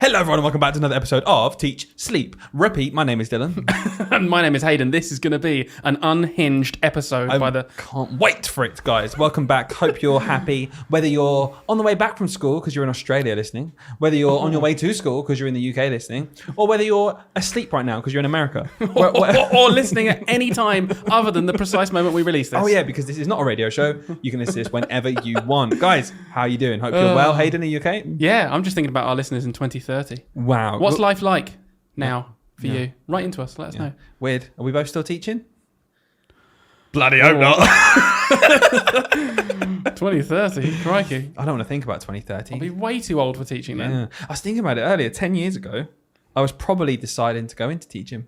Hello everyone and welcome back to another episode of Teach, Sleep, Repeat. My name is Dylan. And my name is Hayden. This is going to be an unhinged episode Can't wait for it, guys. Welcome back. Hope you're happy. Whether you're on the way back from school because you're in Australia listening, whether you're on your way to school because you're in the UK listening, or whether you're asleep right now because you're in America. or listening at any time other than the precise moment we release this. Oh yeah, because this is not a radio show. You can listen to this whenever you want. Guys, how are you doing? Hope you're well. Hayden, are you okay? Yeah, I'm just thinking about our listeners in 2030. Wow. What's life like now for you? Write into us. Let us know. Weird. Are we both still teaching? Bloody hope not. 2030, crikey. I don't want to think about 2030. I'll be way too old for teaching then. Yeah. I was thinking about it earlier. 10 years ago, I was probably deciding to go into teaching.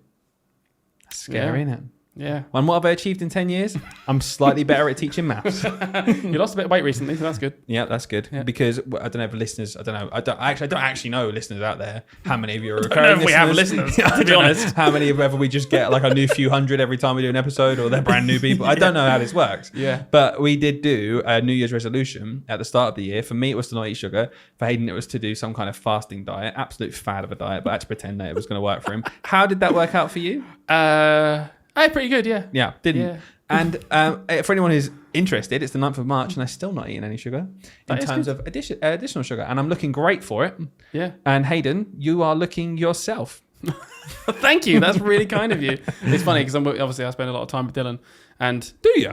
That's scary, isn't it? Yeah. And what have I achieved in 10 years? I'm slightly better at teaching maths. You lost a bit of weight recently, so that's good. Yeah, that's good. Yeah. Because I don't know if listeners, I don't actually know listeners out there. How many of you are recurring listeners? We have listeners, to be honest. How many of whether we just get like a new few hundred every time we do an episode or they're brand new people. I don't know how this works. Yeah. But we did do a New Year's resolution at the start of the year. For me, it was to not eat sugar. For Hayden, it was to do some kind of fasting diet. Absolute fad of a diet, but I had to pretend that it was going to work for him. How did that work out for you? Pretty good, yeah. Yeah, didn't. Yeah. And for anyone who's interested, it's the 9th of March and I'm still not eating any sugar in terms of additional sugar. And I'm looking great for it. Yeah. And Hayden, you are looking yourself. Thank you. That's really kind of you. It's funny because obviously I spend a lot of time with Dylan. And do you?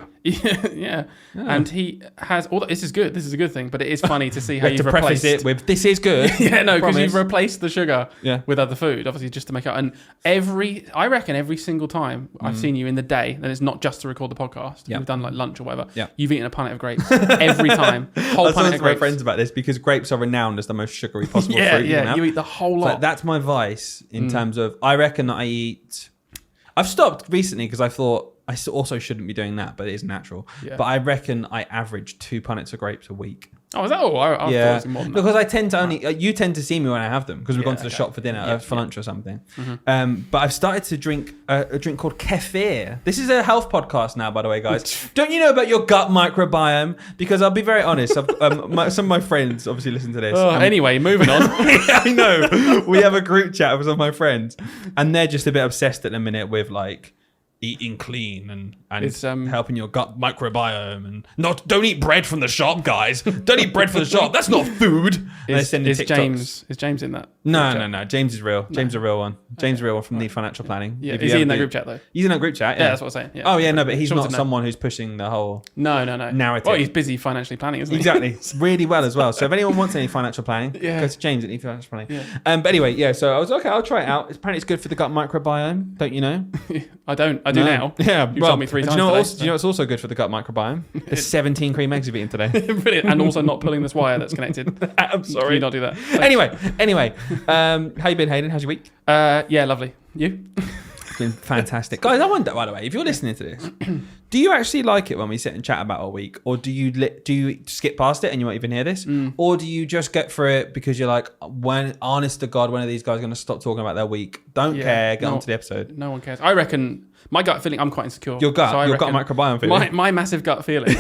Yeah. And he has all. This is good. This is a good thing. But it is funny to see how you've replaced it with "this is good." Yeah, no, because you've replaced the sugar Yeah. with other food, obviously, just to make up. And I reckon every single time I've seen you in the day, and it's not just to record the podcast. Yep. We've done like lunch or whatever. Yep. You've eaten a punnet of grapes every time. Whole I was punnet talking of to my grapes. friends about this because grapes are renowned as the most sugary possible fruit. Yeah. You eat the whole lot. So that's my vice in terms of. I reckon that I eat. I've stopped recently because I thought. I also shouldn't be doing that, but it is natural. Yeah. But I reckon I average 2 punnets of grapes a week. Oh, is that all? I thought it was more than that. Because I tend to only... you tend to see me when I have them because we've gone to the shop for dinner, for lunch or something. Mm-hmm. But I've started to drink a drink called kefir. This is a health podcast now, by the way, guys. Don't you know about your gut microbiome? Because I'll be very honest. Some of my friends obviously listen to this. Anyway, moving on. I know. We have a group chat with some of my friends and they're just a bit obsessed at the minute with like... eating clean and helping your gut microbiome and don't eat bread from the shop, guys. Don't eat bread from the shop. That's not food. Is James in that? No. James is real. James is a real one. James is a real one from Need Financial Planning. Yeah. Is he in that group chat though? He's in that group chat. Yeah, that's what I'm saying. Yeah. Oh yeah, no, but he's not someone who's pushing the whole narrative. Well, he's busy financially planning, isn't he? Exactly. Really well as well. So if anyone wants any financial planning, go to James at Need Financial Planning. Yeah. But anyway, so I was okay. I'll try it out. Apparently, it's good for the gut microbiome. Don't you know? I don't. I do now. Yeah. You told me 3 times. Do you know what's also good for the gut microbiome? The 17 cream eggs you've eaten today. Brilliant. And also not pulling this wire that's connected. I'm sorry. Can you not do that? Thanks. Anyway. How you been, Hayden? How's your week? Yeah, lovely. You? It's been fantastic. Guys, I wonder, by the way, if you're listening to this, do you actually like it when we sit and chat about our week? Or do you skip past it and you won't even hear this? Or do you just get through it because you're like, honest to God, when are these guys going to stop talking about their week? Don't care. Get on to the episode. No one cares. I reckon... My gut feeling, I'm quite insecure. Your gut microbiome feeling. My massive gut feeling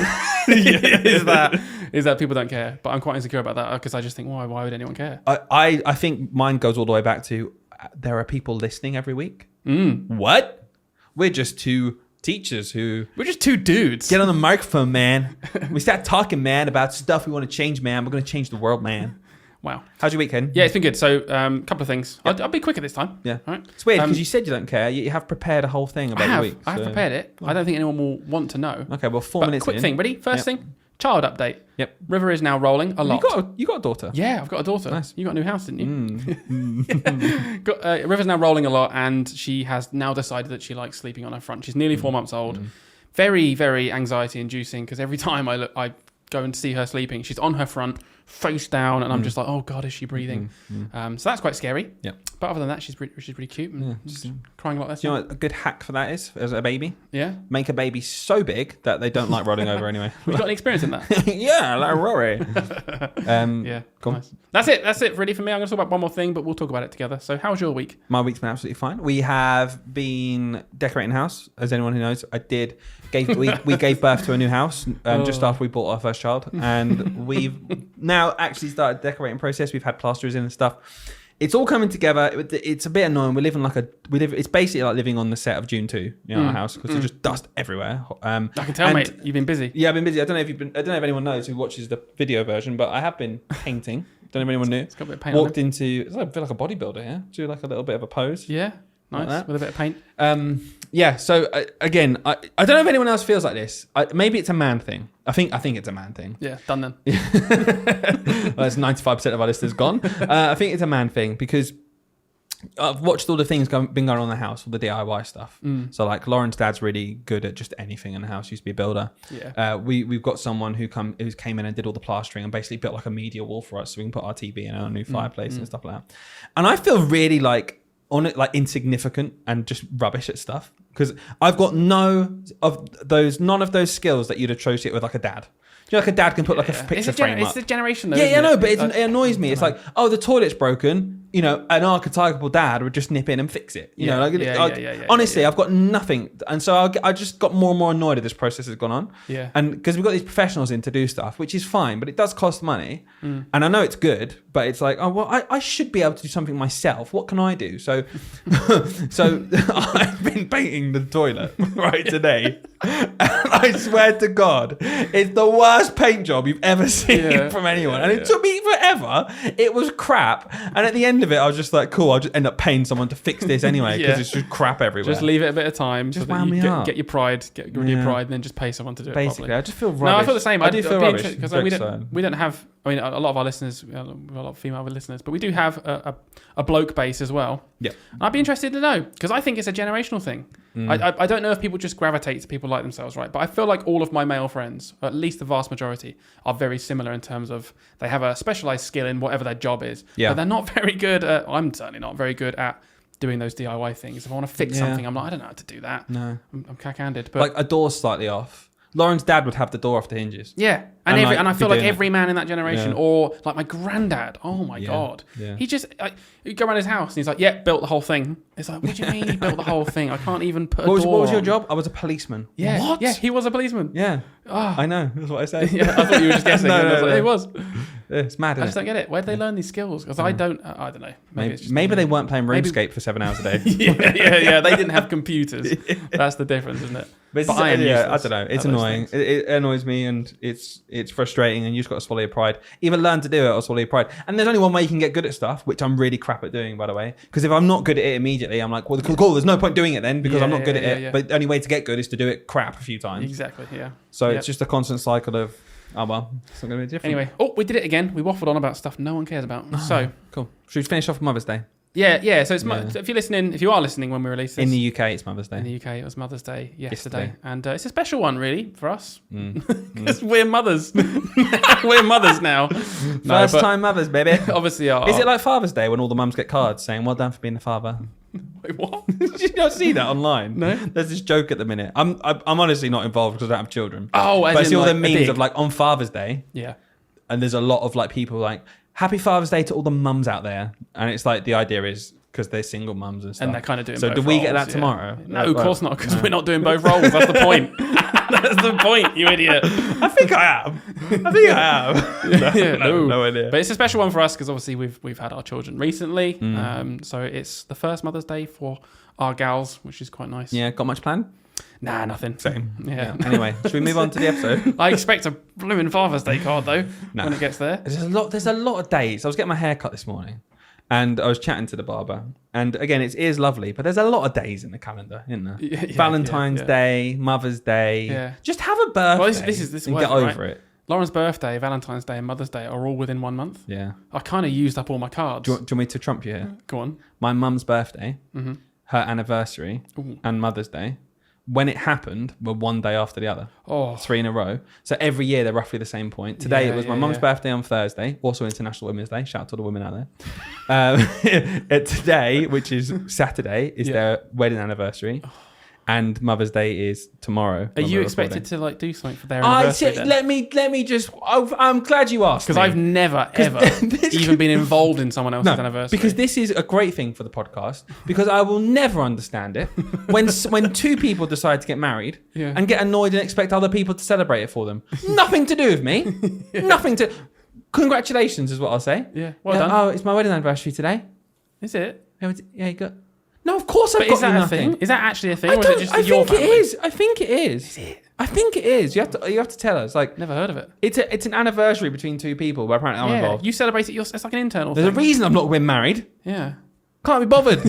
is that people don't care. But I'm quite insecure about that because I just think, why would anyone care? I think mine goes all the way back to there are people listening every week. What? We're just two teachers we're just two dudes. Get on the microphone, man. We start talking, man, about stuff we want to change, man. We're going to change the world, man. Wow. How's your weekend? Yeah, it's been good. So, a couple of things. Yep. I'll be quicker this time. Yeah. All right. It's weird because you said you don't care. You have prepared a whole thing about your week. I have prepared it. I don't think anyone will want to know. Okay, well, 4 minutes quick thing. Ready? First thing, child update. Yep. River is now rolling a lot. You got a daughter? Yeah, I've got a daughter. Nice. You got a new house, didn't you? River's now rolling a lot and she has now decided that she likes sleeping on her front. She's nearly 4 months old. Very, very anxiety inducing because every time I go and see her sleeping, she's on her front, face down, and I'm just like, oh God, is she breathing? So that's quite scary. Yeah. But other than that, she's really cute and just crying a lot less. Do you know what a good hack for that is as a baby? Yeah. Make a baby so big that they don't like rolling over anyway. You got any experience in that? Yeah, like Rory. Yeah. Cool. Nice. That's it really for me. I'm going to talk about one more thing, but we'll talk about it together. So how's your week? My week's been absolutely fine. We have been decorating the house, as anyone who knows. We gave birth to a new house just after we bought our first child, and we've now actually started the decorating process. We've had plasterers in and stuff. it's all coming together. It's a bit annoying. It's basically like living on the set of June 2 in our house because there's just dust everywhere. I can tell, mate. You've been busy. Yeah, I've been busy. I don't know if anyone knows who watches the video version, but I have been painting. Don't know if anyone knew. It's got a bit of paint. Walked into. I feel like a bodybuilder here. Do like a little bit of a pose. Yeah, nice like with a bit of paint. Yeah. So again, I don't know if anyone else feels like this. Maybe it's a man thing. I think it's a man thing. Yeah, done then. Well, that's 95% of our listeners gone. I think it's a man thing because I've watched all the things been going on in the house, all the DIY stuff. So like Lauren's dad's really good at just anything in the house. He used to be a builder. Yeah. We've got someone who came in and did all the plastering and basically built like a media wall for us so we can put our TV in our new fireplace and stuff like that. And I feel really like insignificant and just rubbish at stuff because I've got none of those skills that you'd associate with like a dad. You know, like a dad can put like a picture frame up. It's the generation though. Yeah, no, but it annoys me. It's like, oh, the toilet's broken. You know, an archetypal dad would just nip in and fix it. You know, honestly, I've got nothing, and so I just got more and more annoyed as this process has gone on. Yeah, and because we've got these professionals in to do stuff, which is fine, but it does cost money, and I know it's good, but it's like, oh well, I should be able to do something myself. What can I do? So, I've been painting the toilet right today, and I swear to God, it's the worst paint job you've ever seen from anyone, and it took me forever. It was crap, and at the end of it, I was just like, cool, I'll just end up paying someone to fix this anyway because it's just crap everywhere. Just leave it a bit of time just so that you get your pride, get rid of your pride, and then just pay someone to do it Basically, properly. I just feel rubbish. No, I feel the same. I do feel rubbish because we don't have. I mean, a lot of our listeners, we have a lot of female listeners, but we do have a bloke base as well. Yeah, I'd be interested to know because I think it's a generational thing. I don't know if people just gravitate to people like themselves, right? But I feel like all of my male friends, or at least the vast majority, are very similar in terms of they have a specialized skill in whatever their job is. Yeah. But they're not very good at, I'm certainly not very good at doing those DIY things. If I want to fix something, I'm like, I don't know how to do that. No. I'm cack-handed. But like a door's slightly off. Lauren's dad would have the door off the hinges. Yeah. And I feel like every man in that generation, or like my granddad, oh my God. Yeah. He just, you go around his house and he's like, built the whole thing. It's like, what do you mean he built the whole thing? I can't even put a door What was your on. job? I was a policeman. Yeah. What? Yeah, he was a policeman. Yeah. I know. That's what I said. Yeah, I thought you were just guessing. No. It was. It's mad, I just don't get it. Where did they learn these skills? Because I don't know. Maybe they weren't playing RuneScape for 7 hours a day. yeah. They didn't have computers. That's the difference, isn't it? But I don't know. It's annoying. It annoys me, and it's frustrating. And you just got to swallow your pride. Either learn to do it or swallow your pride. And there's only one way you can get good at stuff, which I'm really crap at doing, by the way. Because if I'm not good at it immediately, I'm like, well, cool. There's no point doing it then because I'm not good at it. Yeah. But the only way to get good is to do it crap a few times. Exactly. Yeah. So it's just a constant cycle of, oh well, it's not going to be different. Anyway, we did it again. We waffled on about stuff no one cares about. So cool. Should we finish off with Mother's Day? Yeah. So if you are listening when we release this, in the UK, it's Mother's Day. In the UK, it was Mother's Day yesterday. And it's a special one, really, for us because we're mothers. We're mothers now. First time mothers, baby. Obviously, is it like Father's Day when all the mums get cards saying "Well done for being a father"? Wait, what? Did you not see that online? No. There's this joke at the minute. I'm honestly not involved because I don't have children. Oh, but I see all the memes of like on Father's Day. Yeah. And there's a lot of like people like Happy Father's Day to all the mums out there, and it's like the idea is because they're single mums and stuff. And they're kind of doing. So both do we roles, get that tomorrow? No, of course not, because we're not doing both roles. That's the point. That's the point, you idiot. I think I am. No idea. But it's a special one for us because obviously we've had our children recently. So it's the first Mother's Day for our gals, which is quite nice. Yeah, got much planned? Nah, nothing. Same. Yeah. Anyway, should we move on to the episode? I expect a blooming Father's Day card though when it gets there. There's a lot of days. I was getting my hair cut this morning, and I was chatting to the barber. And again, it is lovely, but there's a lot of days in the calendar, isn't there? Yeah, Valentine's Day, Mother's Day. Yeah. Just have a birthday. Well, this is and get over it. Lauren's birthday, Valentine's Day, and Mother's Day are all within 1 month. Yeah. I kind of used up all my cards. Do you want me to trump you here? Go on. My mum's birthday, her anniversary, and Mother's Day, when it happened, were one day after the other. Oh. 3 in a row. So every year they're roughly the same point. Today it was my mum's birthday on Thursday, also International Women's Day. Shout out to the women out there. Today, which is Saturday, is their wedding anniversary. And Mother's Day is tomorrow. Are you expected to like do something for their anniversary? Let me just. I'm glad you asked. Because I've never ever even been involved in someone else's anniversary. Because this is a great thing for the podcast. Because I will never understand it when two people decide to get married and get annoyed and expect other people to celebrate it for them. Nothing to do with me. Nothing to. Congratulations is what I'll say. Yeah. Well done. Oh, it's my wedding anniversary today. Is it? Yeah, you got. No, of course I've But got is that you a nothing. thing? Is that actually a thing? I Or is it just I your think family? it is. I think it is. Is it? I think it is. You have to tell us. Like, Never heard of it. it's an anniversary between two people, but apparently I'm involved. You celebrate it. It's like an internal There's thing. a reason I'm not been married. Yeah. Can't be bothered.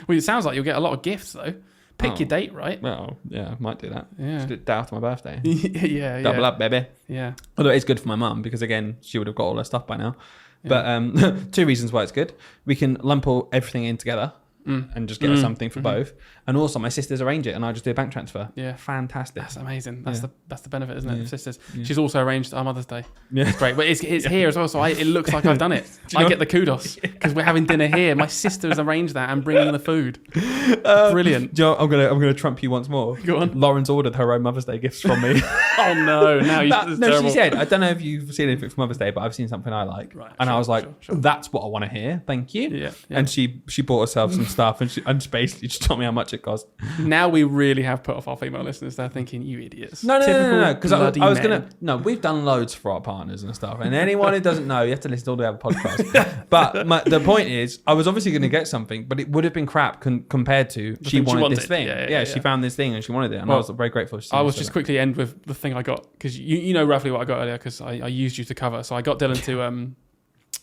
Well, it sounds like you'll get a lot of gifts though. Pick Oh. your date, right? Well, yeah, I might do that. Yeah. Just do it day after my birthday. yeah. Double up, baby. Yeah. Although it's good for my mum because again, she would have got all her stuff by now. But two reasons why it's good. We can lump everything in together and just get her something for both. And also my sisters arrange it and I just do a bank transfer. Yeah. Fantastic. That's amazing. That's the benefit, isn't it? Yeah. Of sisters. Yeah. She's also arranged our Mother's Day. Yeah. It's great. But it's here as well, so it looks like I've done it. you I know- get the kudos because we're having dinner here. My sister has arranged that and bringing the food. Brilliant. Do you know, I'm gonna trump you once more. Go on. Lauren's ordered her own Mother's Day gifts from me. Oh no! Now you. No, she said, I don't know if you've seen anything for Mother's Day, but I've seen something I like. Right, and sure, I was like, sure. that's what I want to hear. Thank you. Yeah. And she bought herself some stuff and she basically just told me how much it cost. Now we really have put off our female listeners. They're thinking, you idiots. No. Because I was men. gonna. No, we've done loads for our partners and stuff. And anyone who doesn't know, you have to listen to all the other podcasts. But the point is, I was obviously going to get something, but it would have been crap compared to The she thing she wanted this wanted. thing. Yeah, She found this thing and she wanted it, and I Well, was very grateful. I was just quickly end with the thing I got because you know roughly what I got earlier because I used you to cover. So I got Dylan to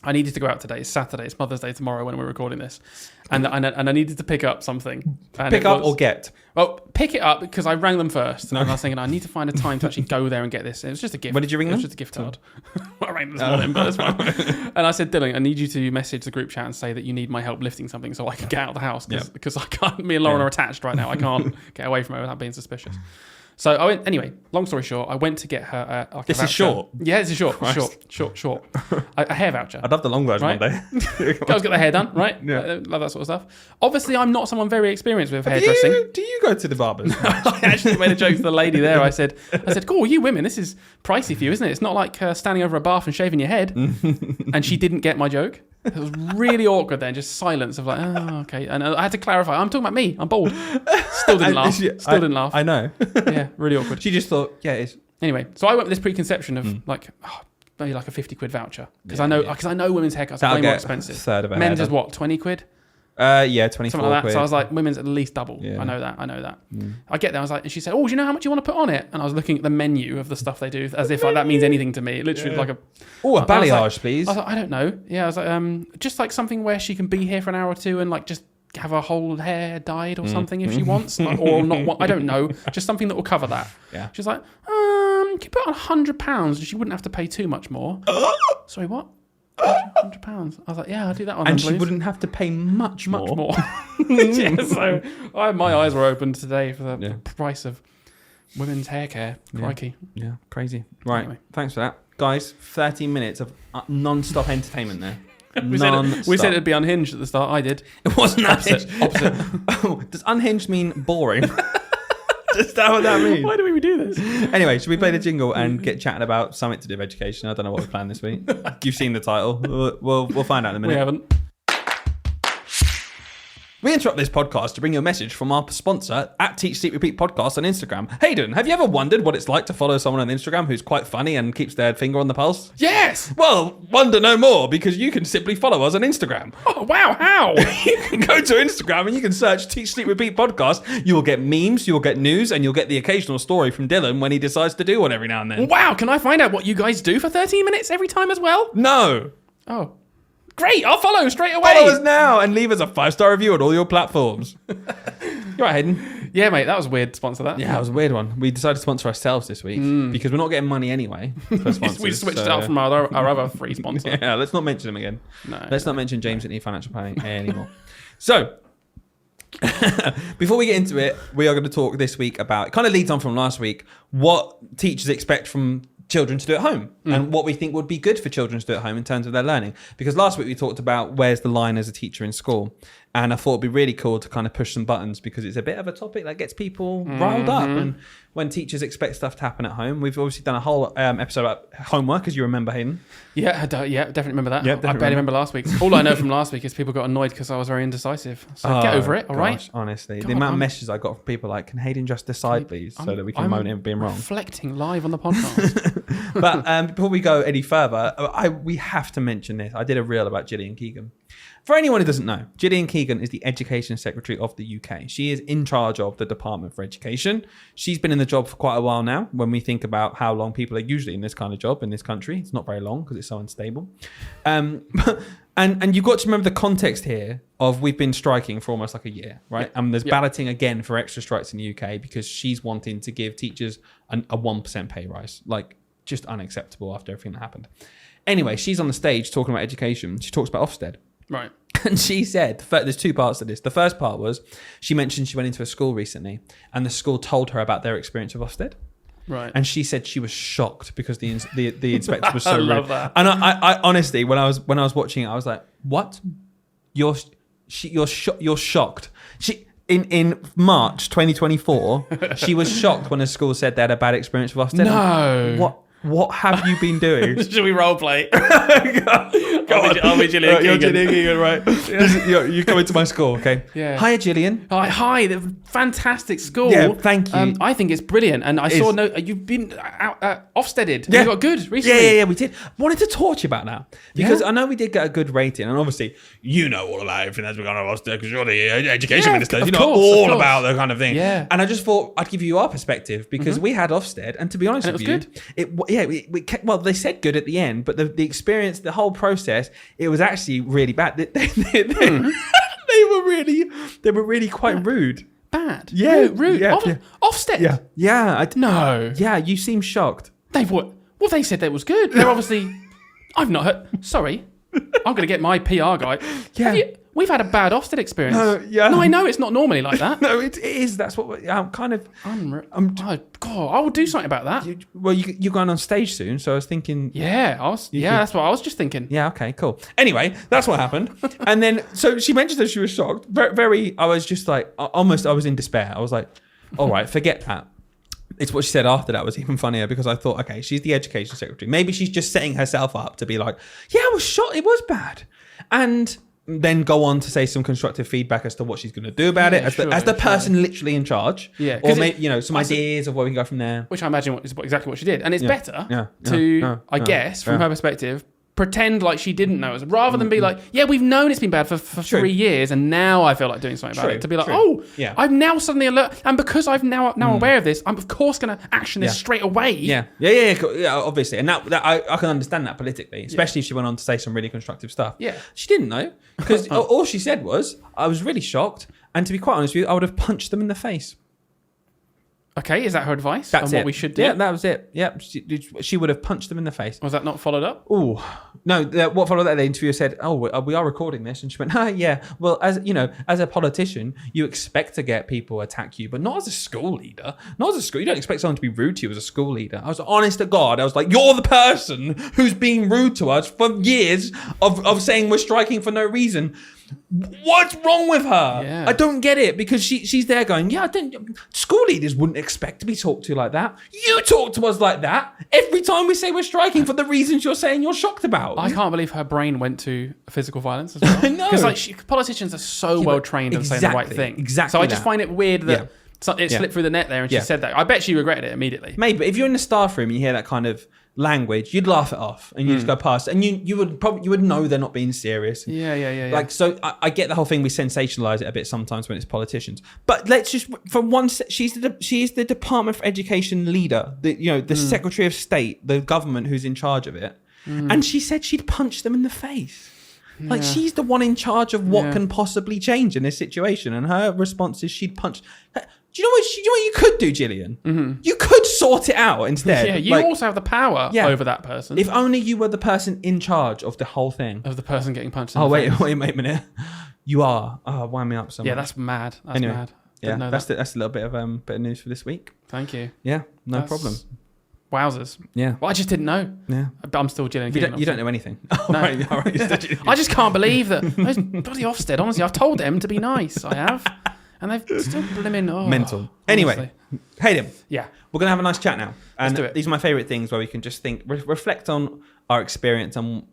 I needed to go out today. It's Saturday. It's Mother's Day tomorrow when we're recording this, and I needed to pick up something. And pick up or get. Well, pick it up because I rang them first, and I was thinking I need to find a time to actually go there and get this. And it was just a gift. When did you ring It was them? just a gift card. I rang them this morning, but it's fine. And I said, Dylan, I need you to message the group chat and say that you need my help lifting something so I can get out of the house because I can't. Me and Lauren are attached right now. I can't get away from her without being suspicious. So I went anyway. Long story short, I went to get her. Like This a is voucher. short? Yeah, this is short. Christ. Short. A hair voucher. I'd love the long version Right? one day. Girls get their hair done, right? Yeah. Love that sort of stuff. Obviously, I'm not someone very experienced with hairdressing. Do you go to the barbers? I actually made a joke to the lady there. I said, cool, you women, this is pricey for you, isn't it? It's not like standing over a bath and shaving your head. And she didn't get my joke. It was really awkward then, just silence of like, oh, okay. And I had to clarify, I'm talking about me, I'm bald. Still didn't laugh. Didn't laugh. I know. Yeah, really awkward. She just thought, yeah, it's. Anyway, so I went with this preconception of like, maybe like a 50 quid voucher. Because I know women's haircuts are way more expensive. A third of a Men's hair is what, 20 quid? Yeah, 24 Something like that. quid. So I was like, women's at least double. Yeah. I know that. I get there. I was like, and she said, oh, do you know how much you want to put on it? And I was looking at the menu of the stuff they do as if like that means anything to me. Literally like a... Oh, a I was like- balayage, please. I was like, I don't know. Yeah, I was like, just like something where she can be here for an hour or two and like just have her whole hair dyed or something if she wants. Like, or not, I don't know. Just something that will cover that. Yeah. She's like, can you put on £100 and she wouldn't have to pay too much more? Sorry, what? £100. I was like, yeah, I'll do that one. And then, she please. wouldn't have to pay much more. Yeah, so my eyes were opened today for the Yeah. price of women's hair care. Crikey. Yeah, crazy. Right, Anyway. thanks for that. Guys, 13 minutes of non-stop entertainment there. We said it'd be unhinged at the start. I did. It wasn't Opposite. Oh, does unhinged mean boring? Is that what that means? Why do we do this? Anyway, should we play the jingle and get chatting about something to do with education? I don't know what we planned this week. You've seen the title. We'll find out in a minute. We haven't. We interrupt this podcast to bring you a message from our sponsor at Teach Sleep Repeat Podcast on Instagram. Hayden, have you ever wondered what it's like to follow someone on Instagram who's quite funny and keeps their finger on the pulse? Yes. Well, wonder no more because you can simply follow us on Instagram. Oh, wow. How? You can go to Instagram and you can search Teach Sleep Repeat Podcast. You will get memes, you'll get news, and you'll get the occasional story from Dylan when he decides to do one every now and then. Wow. Can I find out what you guys do for 13 minutes every time as well? No. Oh. Great. I'll follow straight away. Follow us now and leave us a 5-star review on all your platforms. You're right, Hayden. Yeah, mate. That was weird to sponsor that. Yeah, that was a weird one. We decided to sponsor ourselves this week because we're not getting money anyway for sponsors. We switched it out from our other free sponsor. Yeah, let's not mention them again. No. Let's not mention James Whitney Financial Planning anymore. So, before we get into it, we are going to talk this week about, it kind of leads on from last week, what teachers expect from children to do at home and what we think would be good for children to do at home in terms of their learning. Because last week we talked about where's the line as a teacher in school. And I thought it'd be really cool to kind of push some buttons because it's a bit of a topic that gets people riled up. And when teachers expect stuff to happen at home, we've obviously done a whole episode about homework, as you remember, Hayden. Yeah, definitely remember that. Yeah, I definitely barely remember last week's. All I know from last week is people got annoyed because I was very indecisive. So get over it, all right? Gosh, honestly, God, the amount of I'm- messages I got from people like, can Hayden just decide, please, so that we can moan at him being wrong. Reflecting live on the podcast. But before we go any further, we have to mention this. I did a reel about Gillian Keegan. For anyone who doesn't know, Gillian Keegan is the Education Secretary of the UK. She is in charge of the Department for Education. She's been in the job for quite a while now. When we think about how long people are usually in this kind of job in this country, it's not very long because it's so unstable. And you've got to remember the context here of we've been striking for almost like a year, right? And there's balloting again for extra strikes in the UK because she's wanting to give teachers a 1% pay rise. Like, just unacceptable after everything that happened. Anyway, she's on the stage talking about education. She talks about Ofsted. Right. And she said, there's two parts to this. The first part was she mentioned she went into a school recently and the school told her about their experience of Ofsted. Right. And she said she was shocked because the inspector was so I rude. love that. And I honestly, when I was watching it, I was like, what? You're shocked. In March 2024, she was shocked when a school said they had a bad experience with Ofsted. No. What have you been doing? Should we role play? Go on. I'll be Gillian Keegan. You're Gillian Keegan, right? You come into my school, okay? Yeah. Hiya, Gillian. Hi, the fantastic school. Yeah, thank you. I think it's brilliant. And I saw you've been Ofsteded. Yeah. You got good recently. Yeah, we did. Wanted to talk to you about that. Because I know we did get a good rating. And obviously, you know all about everything that's going on at Ofsted because you're the education minister. You know all about the kind of thing. Yeah. And I just thought I'd give you our perspective because we had Ofsted. And to be honest with you, well, they said good at the end, but the experience, the whole process, it was actually really bad. They were really quite rude. Bad. Yeah, rude. Ofsted. Yeah. No. Yeah, you seem shocked. Well, they said that was good. They're obviously. I've not heard. Sorry, I'm going to get my PR guy. Yeah. We've had a bad Ofsted experience. No, I know it's not normally like that. No, it is. That's what I'm kind of. God, I will do something about that. You're going on stage soon, so I was thinking. Yeah, that's what I was just thinking. Yeah. Okay. Cool. Anyway, that's what happened, and then so she mentioned that she was shocked. Very. I was just like almost. I was in despair. I was like, all right, forget that. It's what she said after that was even funnier because I thought, okay, she's the education secretary. Maybe she's just setting herself up to be like, yeah, I was shocked. It was bad, and then go on to say some constructive feedback as to what she's going to do about it as the person literally in charge. Yeah, or maybe some ideas of where we can go from there. Which I imagine is exactly what she did, and it's better to, I guess, from her perspective, pretend like she didn't know us, rather than be like, yeah, we've known it's been bad for 3 years, and now I feel like doing something about it. To be like, I'm now suddenly alert, and because I'm now aware of this, I'm of course going to action this straight away. Yeah, obviously, and that I can understand that politically, especially if she went on to say some really constructive stuff. Yeah, she didn't know because all she said was, I was really shocked, and to be quite honest with you, I would have punched them in the face. Okay, is that her advice? That's what we should do? Yeah, that was it. Yeah, she would have punched them in the face. Was that not followed up? Oh, no. What followed that? The interviewer said, we are recording this. And she went, yeah. Well, as a politician, you expect to get people attack you, but not as a school leader. Not as a school. You don't expect someone to be rude to you as a school leader. I was honest to God. I was like, you're the person who's being rude to us for years of saying we're striking for no reason. What's wrong with her? Yeah. I don't get it because she's there going, school leaders wouldn't expect to be talked to like that. You talk to us like that every time we say we're striking for the reasons you're saying you're shocked about. I can't believe her brain went to physical violence as well. No. Because politicians are so well trained in saying the right thing. Exactly. So I just find it weird that it slipped through the net there and she said that. I bet she regretted it immediately. Maybe. If you're in the staff room and you hear that kind of language, you'd laugh it off and you just go past, and you would know they're not being serious. Yeah. Like, so I get the whole thing. We sensationalize it a bit sometimes when it's politicians, but let's just she's the Department for Education leader, the Secretary of State, the government who's in charge of it, and she said she'd punch them in the face. Like, she's the one in charge of what can possibly change in this situation, and her response is she'd punch. Do you know what you could do, Gillian? Mm-hmm. You could sort it out instead. Yeah, you also have the power over that person. If only you were the person in charge of the whole thing. Of the person getting punched in the face. Wait a minute. You are. Oh, wind me up so much. Yeah, that's mad. That's mad. Yeah, that's a little bit of news for this week. Thank you. Yeah, no problem. Wowzers. Yeah. Well, I just didn't know. Yeah. I'm still Gillian Keegan. You don't know anything. No. Right. I just can't believe that. Those bloody Ofsted, honestly, I've told them to be nice. I have. And they've still blimmin'... mental. Anyway, Hayden. Yeah. We're going to have a nice chat now. And let's do it. These are my favourite things where we can just think, reflect on our experience and,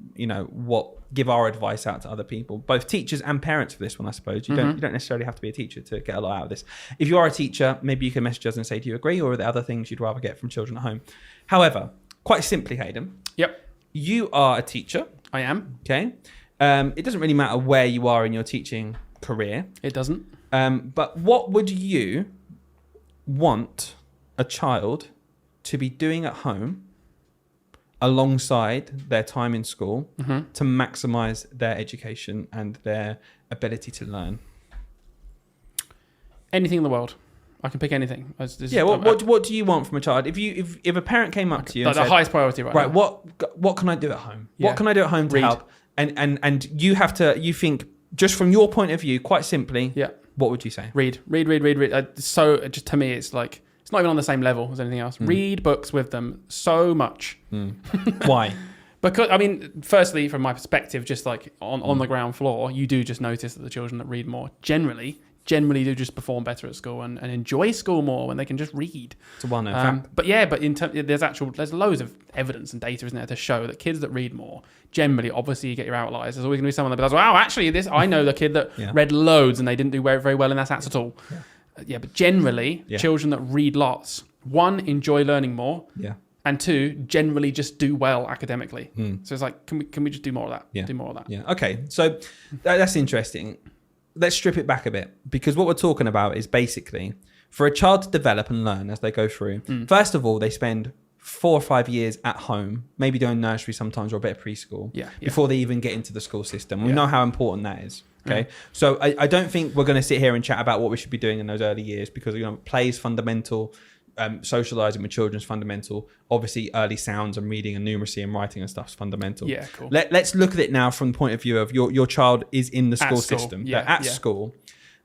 give our advice out to other people, both teachers and parents for this one, I suppose. You don't necessarily have to be a teacher to get a lot out of this. If you are a teacher, maybe you can message us and say, do you agree? Or are there other things you'd rather get from children at home? However, quite simply, Hayden. Yep. You are a teacher. I am. Okay. It doesn't really matter where you are in your teaching career. It doesn't. But what would you want a child to be doing at home alongside their time in school to maximize their education and their ability to learn? Anything in the world. I can pick anything. What do you want from a child? If a parent came up to you and the said, highest priority right now. what can I do at home? Yeah. What can I do at home to Read. help? And you think, just from your point of view, quite simply, what would you say? Read. So just to me, it's like, it's not even on the same level as anything else. Read books with them so much. Why? Because, I mean, firstly, from my perspective, just like on the ground floor, you do just notice that the children that read more generally do just perform better at school and enjoy school more when they can just read. It's a well-known fact. But there's loads of evidence and data, isn't there, to show that kids that read more, generally, obviously you get your outliers. There's always going to be someone that goes, wow, actually, I know the kid that read loads and they didn't do very, very well in that at all. But generally, children that read lots, one, enjoy learning more. And two, generally just do well academically. So it's like, can we just do more of that? Do more of that. Yeah. Okay. So that's interesting. Let's strip it back a bit, because what we're talking about is basically for a child to develop and learn as they go through. First of all, they spend 4 or 5 years at home, maybe doing nursery sometimes or a bit of preschool before they even get into the school system. We know how important that is. Okay. So I don't think we're going to sit here and chat about what we should be doing in those early years, because play is fundamental. Socializing with children is fundamental. Obviously, early sounds and reading and numeracy and writing and stuff is fundamental. Yeah, cool. Let's look at it now from the point of view of your child is in the school system. They're at school.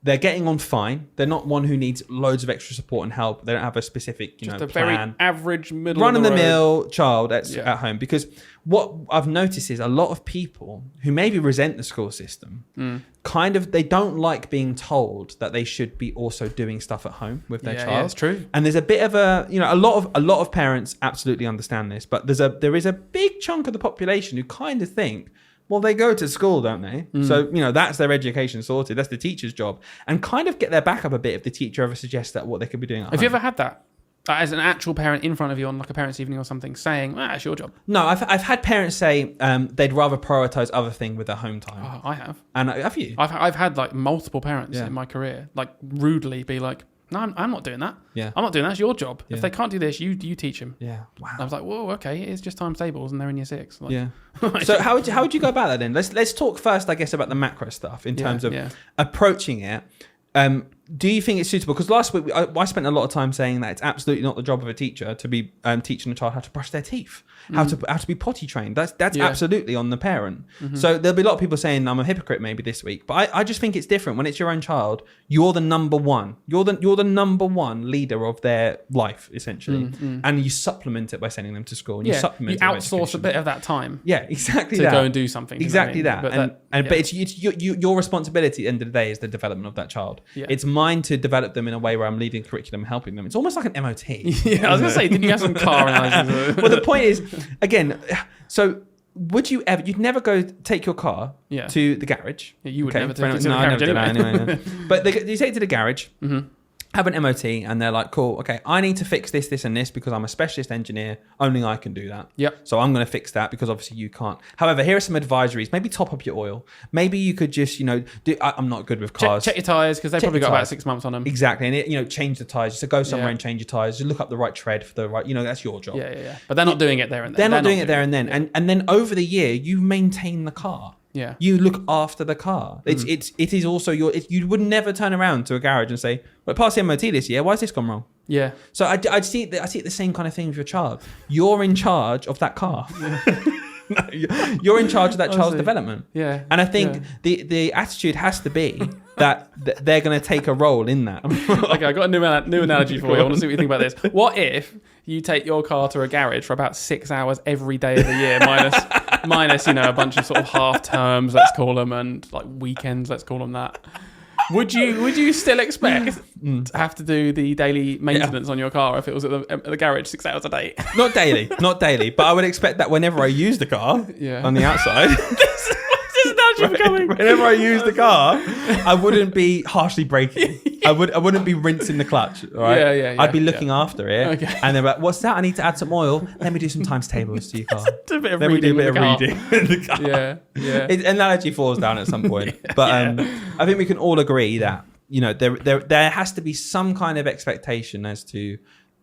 They're getting on fine. They're not one who needs loads of extra support and help. They don't have a specific, just a plan. Very average middle run-of-the-mill child at home. Because what I've noticed is a lot of people who maybe resent the school system, they don't like being told that they should be also doing stuff at home with their child. Yeah, it's true. And there's a bit of a lot of parents absolutely understand this, but there is a big chunk of the population who kind of think, well, they go to school, don't they? So, that's their education sorted. That's the teacher's job. And kind of get their back up a bit if the teacher ever suggests that what they could be doing at home. Have you ever had that? As an actual parent in front of you on like a parents' evening or something, saying, it's your job? No, I've had parents say they'd rather prioritise other things with their home time. Oh, I have. And have you? I've had like multiple parents in my career like rudely be like, no, I'm not doing that. Yeah. I'm not doing that. It's your job. If they can't do this, you teach them. Yeah. Wow. And I was like, whoa, okay, it's just times tables and they're in year 6. Like, yeah. So how would you go about that then? Let's talk first, I guess, about the macro stuff in terms of approaching it. Do you think it's suitable? Because last week I spent a lot of time saying that it's absolutely not the job of a teacher to be teaching a child how to brush their teeth, how to be potty trained. That's absolutely on the parent. So there'll be a lot of people saying I'm a hypocrite maybe this week, but I just think it's different when it's your own child. You're the number one. You're the number one leader of their life essentially, and you supplement it by sending them to school. And you supplement. You outsource a bit of that time. Yeah, exactly. To go and do something. Exactly that. But it's your responsibility at the end of the day is the development of that child. Yeah. It's mine to develop them in a way where I'm leading curriculum, helping them. It's almost like an MOT. Yeah, I was going to say, didn't you have some car analysis? Well, the point is, again, so you'd never go take your car to the garage. Yeah, you would never take it to the garage anyway. But you take it to the garage, have an MOT, and they're like, cool, okay, I need to fix this, this, and this because I'm a specialist engineer. Only I can do that. Yep. So I'm going to fix that because obviously you can't. However, here are some advisories. Maybe top up your oil. Maybe you could just, I'm not good with cars. Check your tyres because they've probably got about 6 months on them. Exactly. And, change the tyres. So go somewhere and change your tyres. Just look up the right tread for the right, that's your job. Yeah. But they're not doing it there and then. They're not doing it there and then. And then over the year, you maintain the car. Yeah. You look after the car. It is also you would never turn around to a garage and say, well, pass the MOT this year. Why has this gone wrong? Yeah. So I see it the same kind of thing with your child. You're in charge of that car. You're in charge of that child's development. Yeah. And I think the attitude has to be that they're going to take a role in that. Okay, I got a new analogy for you. I want to see what you think about this. What if you take your car to a garage for about 6 hours every day of the year, minus a bunch of sort of half terms, let's call them, and like weekends, let's call them that. Would you still expect to have to do the daily maintenance on your car if it was at the garage 6 hours a day? Not daily, but I would expect that whenever I use the car on the outside. Whenever I use the car, I wouldn't be harshly braking. I wouldn't be rinsing the clutch, right? Yeah. I'd be looking after it, Okay. and they're like, "What's that? I need to add some oil. Let me do some times tables to your car. A bit of Let me do a bit of reading reading in the car." Yeah. It analogy falls down at some point, but I think we can all agree that there has to be some kind of expectation as to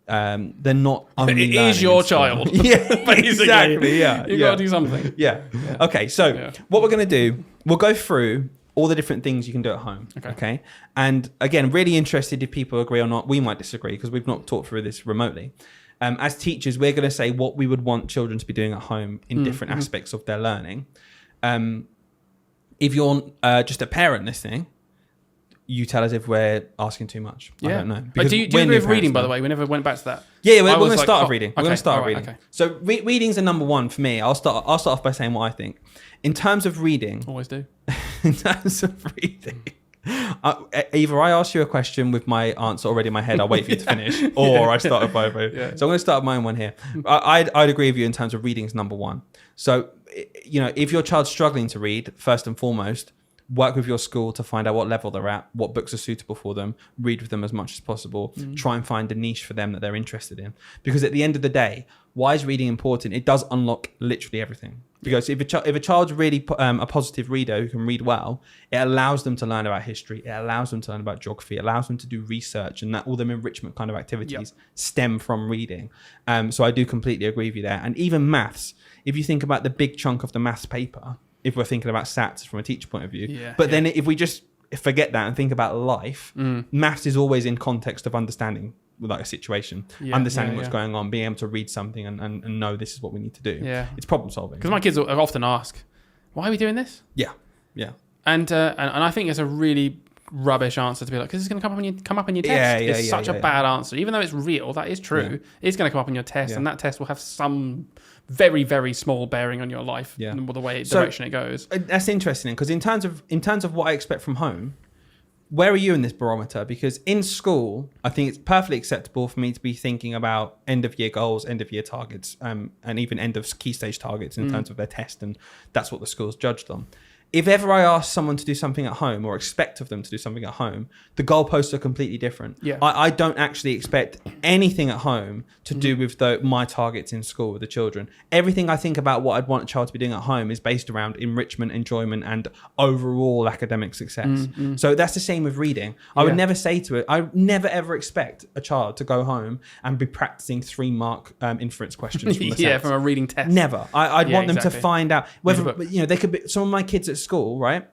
they're not only It is your child. Yeah, Basically. exactly. Yeah, You got to do something. Yeah. Okay, so what we're going to do, we'll go through all the different things you can do at home. Okay. And again, really interested if people agree or not. We might disagree because we've not talked through this remotely. As teachers, we're going to say what we would want children to be doing at home in different aspects of their learning. If you're just a parent listening, you tell us if we're asking too much. I don't know. But do you agree with reading, by the way? We never went back to that. Yeah, we're going to start off reading. We're going to start right, reading. okay. So reading's a number one for me. I'll start off by saying what I think. In terms of reading... Always do. In terms of reading... either I ask you a question with my answer already in my head, I'll wait for you to finish, or I start with both. So I'm going to start with my own one here. I'd agree with you in terms of reading is number one. So, if your child's struggling to read, first and foremost, work with your school to find out what level they're at, what books are suitable for them, read with them as much as possible, try and find a niche for them that they're interested in. Because at the end of the day, why is reading important? It does unlock literally everything. Because if a child's really a positive reader who can read well, it allows them to learn about history, it allows them to learn about geography, it allows them to do research, and that all them enrichment kind of activities stem from reading. So I do completely agree with you there. And even maths, if you think about the big chunk of the maths paper, if we're thinking about SATs from a teacher point of view, then if we just forget that and think about life, maths is always in context of understanding like a situation, understanding what's going on, being able to read something and know this is what we need to do. It's problem solving. Because my kids often ask, why are we doing this? Yeah. And I think it's a really rubbish answer to be like, because it's going to come up in your test. It's such a bad answer. Even though it's real, that is true. It's going to come up in your test, and that test will have some very, very small bearing on your life and the way direction it goes. That's interesting, because in terms of what I expect from home, where are you in this barometer? Because in school, I think it's perfectly acceptable for me to be thinking about end of year goals, end of year targets, and even end of key stage targets in terms of their test, and that's what the school's judged on. If ever I ask someone to do something at home or expect of them to do something at home, the goalposts are completely different. I don't actually expect anything at home to do with my targets in school with the children. Everything I think about what I'd want a child to be doing at home is based around enrichment, enjoyment, and overall academic success. So that's the same with reading. I would never say to it, I never ever expect a child to go home and be practicing 3-mark inference questions from the from a reading test. Never. I'd want them to find out whether they could be. Some of my kids at school, right?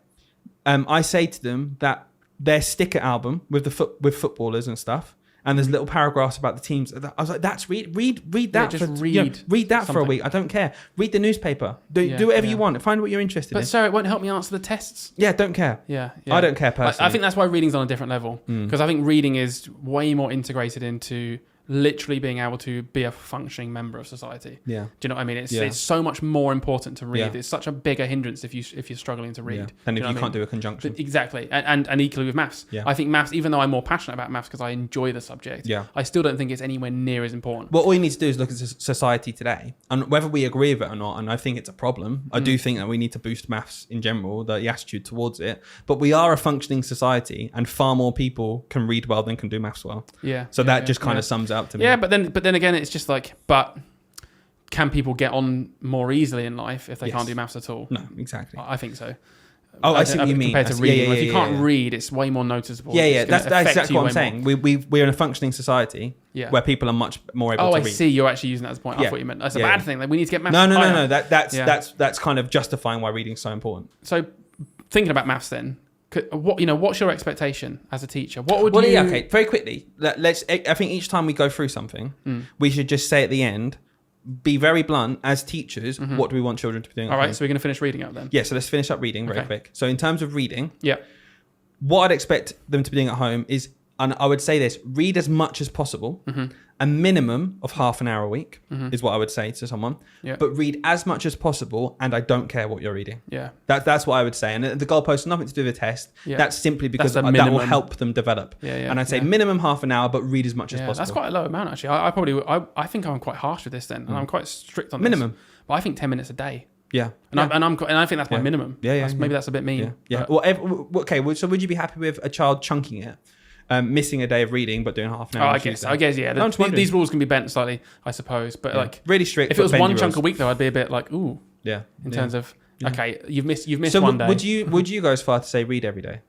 I say to them that their sticker album with with footballers and stuff, and there's little paragraphs about the teams. I was like, "That's read that. Read that for a week. I don't care. Read the newspaper. Do whatever you want. Find what you're interested in." But sir, it won't help me answer the tests. Yeah, don't care. I don't care personally. I think that's why reading's on a different level, because I think reading is way more integrated into literally being able to be a functioning member of society. Do you know what I mean? It's so much more important to read. It's such a bigger hindrance if you're struggling to read. And if you can't do a conjunction. Exactly. And equally with maths. I think maths, even though I'm more passionate about maths because I enjoy the subject, I still don't think it's anywhere near as important. Well, all you need to do is look at society today, and whether we agree with it or not, and I think it's a problem. I do think that we need to boost maths in general, the attitude towards it. But we are a functioning society, and far more people can read well than can do maths well. So that just kind of sums up to me. Yeah, but then again, it's just like, but can people get on more easily in life if they can't do maths at all? No, exactly. I think so. Oh, I see what you mean. Compared to reading, if you can't read, it's way more noticeable. That's exactly what I'm saying. We're in a functioning society where people are much more able to read. I see. You're actually using that as a point. I thought you meant that's a bad thing. Like, we need to get maths. No. That's kind of justifying why reading is so important. So, thinking about maths then. What's your expectation as a teacher? What would you? Okay, very quickly. I think each time we go through something, we should just say at the end, be very blunt as teachers. What do we want children to be doing? All right, so we're going to finish reading up then. Yeah, so let's finish up reading very quick. So in terms of reading, what I'd expect them to be doing at home is, and I would say this: read as much as possible. A minimum of half an hour a week is what I would say to someone. But read as much as possible, and I don't care what you're reading. That's what I would say. And the goalpost has nothing to do with the test. That's simply because that will help them develop. And I'd say minimum half an hour, but read as much as possible. That's quite a low amount actually. I think I'm quite harsh with this then, and I'm quite strict on minimum. This. But I think 10 minutes a day. And I think that's my minimum. Maybe that's a bit mean. Well, okay. So would you be happy with a child chunking it? missing a day of reading but doing half an hour. I guess, yeah. No, These rules can be bent slightly, I suppose. But like really strict. If it was one chunk a week, though, I'd be a bit like, ooh. Yeah. In terms of okay, you've missed so one day. Would you go as far to say read every day?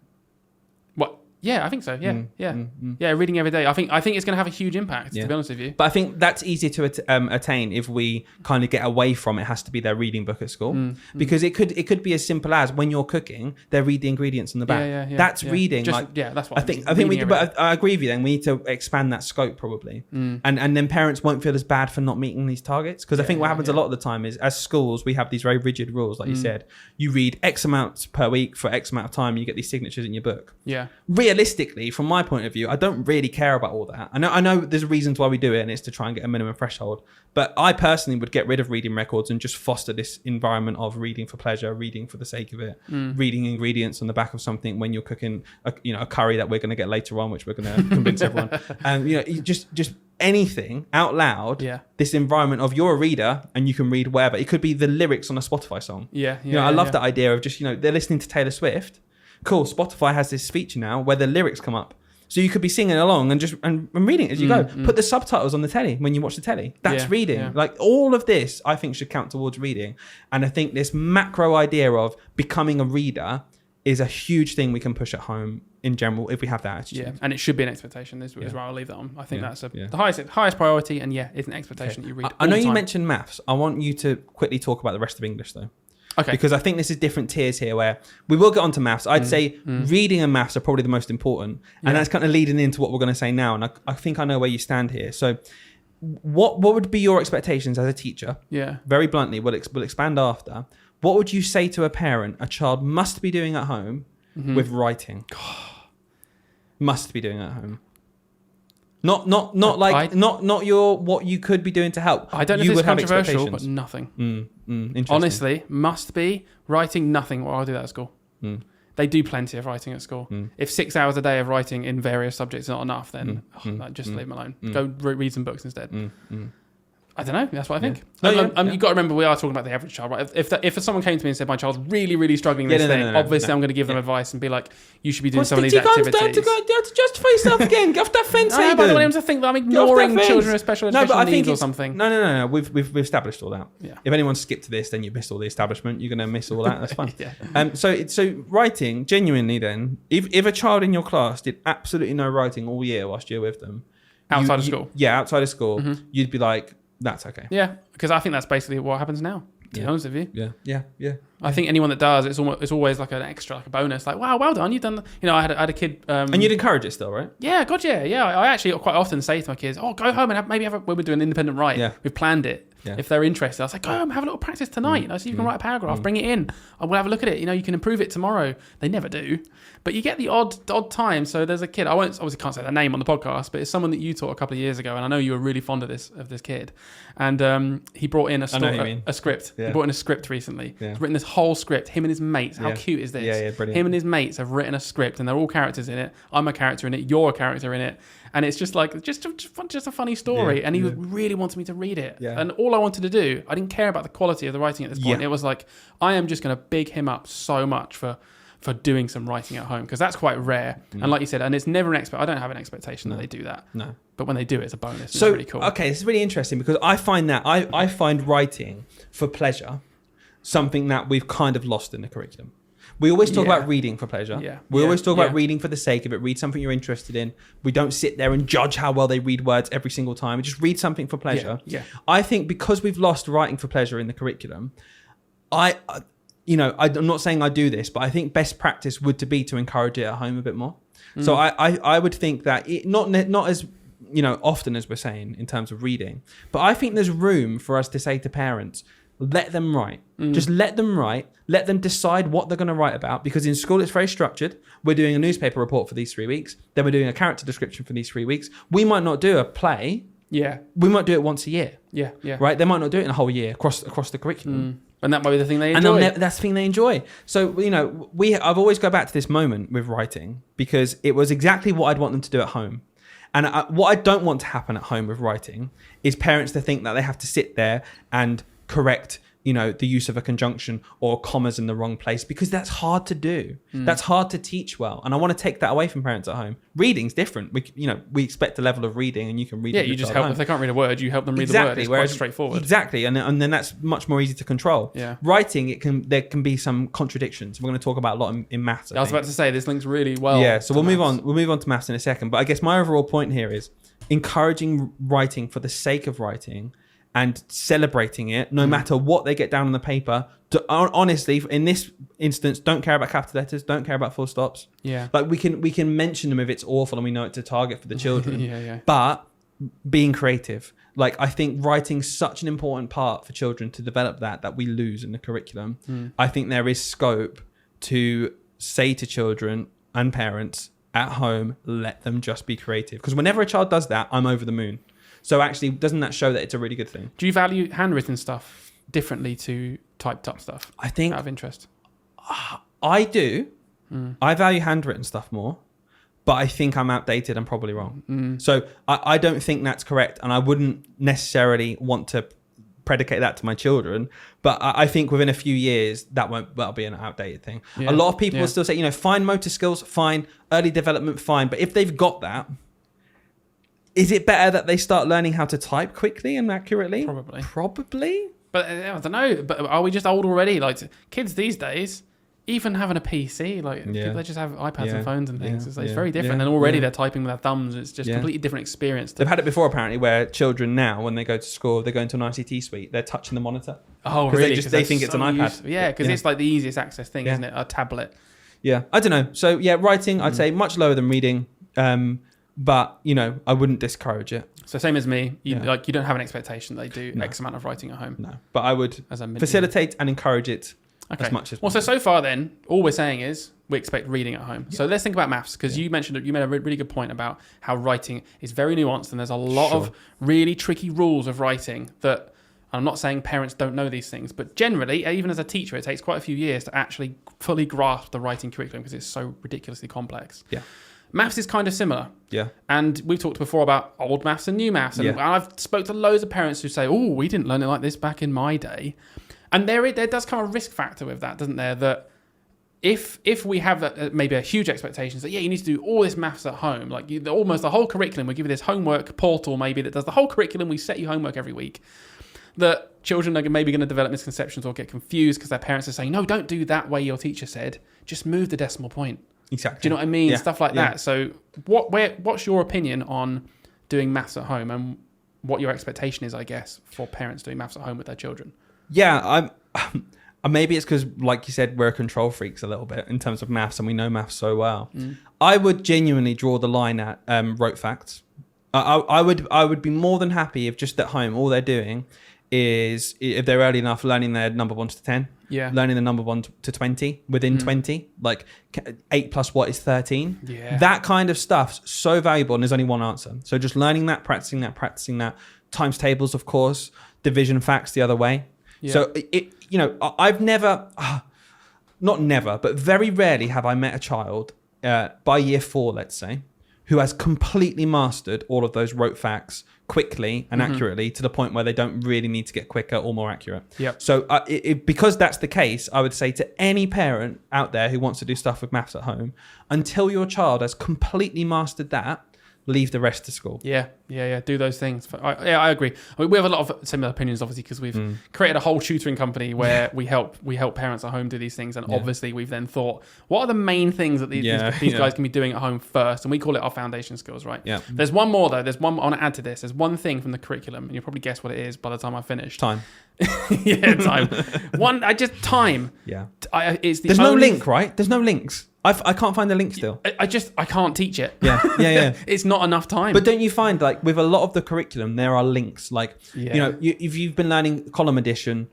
What? Yeah, I think so. Yeah, reading every day. I think it's going to have a huge impact. To be honest with you, but I think that's easier to attain if we kind of get away from it has to be their reading book at school because it could be as simple as when you're cooking, they read the ingredients on the back. That's reading. That's what I think. But I agree with you. Then we need to expand that scope probably, and then parents won't feel as bad for not meeting these targets because I think what happens a lot of the time is as schools we have these very rigid rules, like you said. You read X amounts per week for X amount of time. You get these signatures in your book. Yeah. Realistically, from my point of view, I don't really care about all that. I know there's reasons why we do it, and it's to try and get a minimum threshold. But I personally would get rid of reading records and just foster this environment of reading for pleasure, reading for the sake of it, reading ingredients on the back of something when you're cooking, a curry that we're going to get later on, which we're going to convince everyone. And just anything out loud. Yeah. This environment of you're a reader and you can read wherever. It could be the lyrics on a Spotify song. I love that idea of just they're listening to Taylor Swift. Cool. Spotify has this feature now where the lyrics come up. So you could be singing along and just and reading it as you go. Put the subtitles on the telly when you watch the telly. That's reading. Yeah. Like all of this, I think, should count towards reading. And I think this macro idea of becoming a reader is a huge thing we can push at home in general if we have that attitude. Yeah, and it should be an expectation. Is where I'll leave that on. I think that's the highest priority, and it's an expectation that you read. I know you mentioned maths. I want you to quickly talk about the rest of English though. Okay. Because I think this is different tiers here where we will get onto maths. I'd say reading and maths are probably the most important. And that's kind of leading into what we're going to say now. And I think I know where you stand here. So what would be your expectations as a teacher? Yeah. Very bluntly, we'll expand after. What would you say to a parent a child must be doing at home with writing? Must be doing at home. Not what you could be doing to help. I don't know if it's controversial, but nothing. Honestly, must be writing nothing. Well, I'll do that at school. They do plenty of writing at school. If 6 hours a day of writing in various subjects is not enough, then just leave them alone. Go read some books instead. I don't know. That's what I think. You've got to remember we are talking about the average child, right? If someone came to me and said my child's really, really struggling with this thing, obviously I'm going to give them advice and be like, you should be doing some of these activities. To justify yourself again. Get off that fence. I don't want them to think that I'm ignoring children with special educational needs or something. No. We've established all that. Yeah. If anyone skipped this, then you missed all the establishment. You're going to miss all that. That's fine. So writing, genuinely then, if a child in your class did absolutely no writing all year whilst you're with them. Outside of school? Yeah, outside of school. You'd be like, that's okay. Yeah, because I think that's basically what happens now. To be honest with you. Yeah. I think anyone that does, it's always like an extra, like a bonus. Like, wow, well done, you've done. I had a kid. And you'd encourage it still, right? Yeah, God, yeah. I actually quite often say to my kids, "Oh, go home and maybe have when we're doing independent write. Yeah. We've planned it. Yeah. If they're interested, I was like, go home, have a little practice tonight. So you can write a paragraph, bring it in. I will have a look at it. You can improve it tomorrow. They never do, but you get the odd time. So there's a kid. I obviously can't say their name on the podcast, but it's someone that you taught a couple of years ago, and I know you were really fond of this kid. And he brought in a script. Yeah. He brought in a script recently. Yeah. He's written this whole script. Him and his mates. How cute is this? Yeah, brilliant. Him and his mates have written a script, and they're all characters in it. I'm a character in it. You're a character in it. And it's just like just a funny story. Yeah, and he really wanted me to read it. Yeah. And all I wanted to do, I didn't care about the quality of the writing at this point. Yeah. It was like, I am just going to big him up so much for doing some writing at home, because that's quite rare. And like you said, and it's never I don't have an expectation that they do that. No. But when they do, it's a bonus. So, it's really cool. Okay, this is really interesting, because I find that I find writing for pleasure something that we've kind of lost in the curriculum. We always talk about reading for pleasure. Yeah. We always talk about reading for the sake of it. Read something you're interested in. We don't sit there and judge how well they read words every single time. We just read something for pleasure. Yeah. I think because we've lost writing for pleasure in the curriculum, I'm not saying I do this, but I think best practice would be to encourage it at home a bit more. So I would think that not as often as we're saying in terms of reading, but I think there's room for us to say to parents, let them write. Just let them write. Let them decide what they're going to write about, because in school it's very structured. We're doing a newspaper report for these 3 weeks. Then we're doing a character description for these 3 weeks. We might not do a play. Yeah. We might do it once a year. Yeah. Right? They might not do it in a whole year across the curriculum. And that might be the thing they enjoy. And that's the thing they enjoy. So, I've always go back to this moment with writing, because it was exactly what I'd want them to do at home. And what I don't want to happen at home with writing is parents to think that they have to sit there and correct the use of a conjunction or commas in the wrong place, because that's hard to do. That's hard to teach well. And I want to take that away from parents at home. Reading's different. We expect a level of reading, and you can read. Yeah, you just help. If they can't read a word, you help them read the word. It's quite straightforward. Exactly. And then that's much more easy to control. Yeah. Writing, there can be some contradictions. We're going to talk about a lot in maths. I was about to say, this links really well. Yeah, so we'll move on. We'll move on to maths in a second. But I guess my overall point here is encouraging writing for the sake of writing and celebrating it, no matter what they get down on the paper. Honestly, in this instance, don't care about capital letters, don't care about full stops. Yeah. Like we can mention them if it's awful and we know it's a target for the children. Yeah. But being creative. Like, I think writing's such an important part for children to develop that we lose in the curriculum. I think there is scope to say to children and parents at home, let them just be creative. Because whenever a child does that, I'm over the moon. So actually, doesn't that show that it's a really good thing? Do you value handwritten stuff differently to typed up stuff? I think... Out of interest. I do. I value handwritten stuff more, but I think I'm outdated and probably wrong. So I don't think that's correct, and I wouldn't necessarily want to predicate that to my children, but I think within a few years that'll be an outdated thing. Yeah. A lot of people will still say, fine motor skills, fine, early development, fine, but if they've got that, is it better that they start learning how to type quickly and accurately? Probably. But I don't know. But are we just old already? Like, kids these days, even having a PC, people, they just have iPads and phones and things. It's very different. And already they're typing with their thumbs. It's just a completely different experience. They've had it before, apparently, where children now, when they go to school, they go into an ICT suite, they're touching the monitor. Oh, really? They think it's an iPad. Yeah, because it's like the easiest access thing, isn't it? A tablet. Yeah. I don't know. So, writing, I'd say much lower than reading. But, I wouldn't discourage it. So same as me, you don't have an expectation they do X amount of writing at home. No, but I would facilitate and encourage it as much as possible. So far then, all we're saying is we expect reading at home. Yeah. So let's think about maths, because you made a really good point about how writing is very nuanced, and there's a lot of really tricky rules of writing that, I'm not saying parents don't know these things, but generally, even as a teacher, it takes quite a few years to actually fully grasp the writing curriculum because it's so ridiculously complex. Yeah. Maths is kind of similar. Yeah. And we've talked before about old maths and new maths. And I've spoke to loads of parents who say, we didn't learn it like this back in my day. And there does come a risk factor with that, doesn't there? That if we have maybe a huge expectation that, you need to do all this maths at home, like almost the whole curriculum, we give you this homework portal maybe that does the whole curriculum, we set you homework every week, that children are maybe going to develop misconceptions or get confused because their parents are saying, no, don't do that way your teacher said, just move the decimal point. Exactly. Do you know what I mean? Stuff like that. So what's your opinion on doing maths at home, and what your expectation is, I guess, for parents doing maths at home with their children? Yeah, maybe it's because, like you said, we're control freaks a little bit in terms of maths, and we know maths so well. I would genuinely draw the line at rote facts. I would be more than happy if just at home all they're doing is, if they're early enough, learning their number 1 to 10. Yeah. Learning the number 1 to 20 within 20. Like 8 plus what is 13. Yeah. That kind of stuff's so valuable, and there's only one answer. So just learning that, practicing that. Times tables, of course. Division facts the other way. Yeah. So I've never, not never, but very rarely have I met a child by year 4, let's say, who has completely mastered all of those rote facts quickly and accurately to the point where they don't really need to get quicker or more accurate. Yep. So because that's the case, I would say to any parent out there who wants to do stuff with maths at home, until your child has completely mastered that, leave the rest to school. Yeah. Do those things. I agree. I mean, we have a lot of similar opinions, obviously, because we've created a whole tutoring company where we help parents at home do these things. And obviously, we've then thought, what are the main things that these guys can be doing at home first? And we call it our foundation skills, right? Yeah. There's one more though. I want to add to this. There's one thing from the curriculum, and you'll probably guess what it is by the time I finish. Time. Time. Time. Yeah. There's no link, right? There's no links. I can't find the link still. I can't teach it. Yeah. It's not enough time. But don't you find, like, with a lot of the curriculum, there are links. Like, if you've been learning column addition,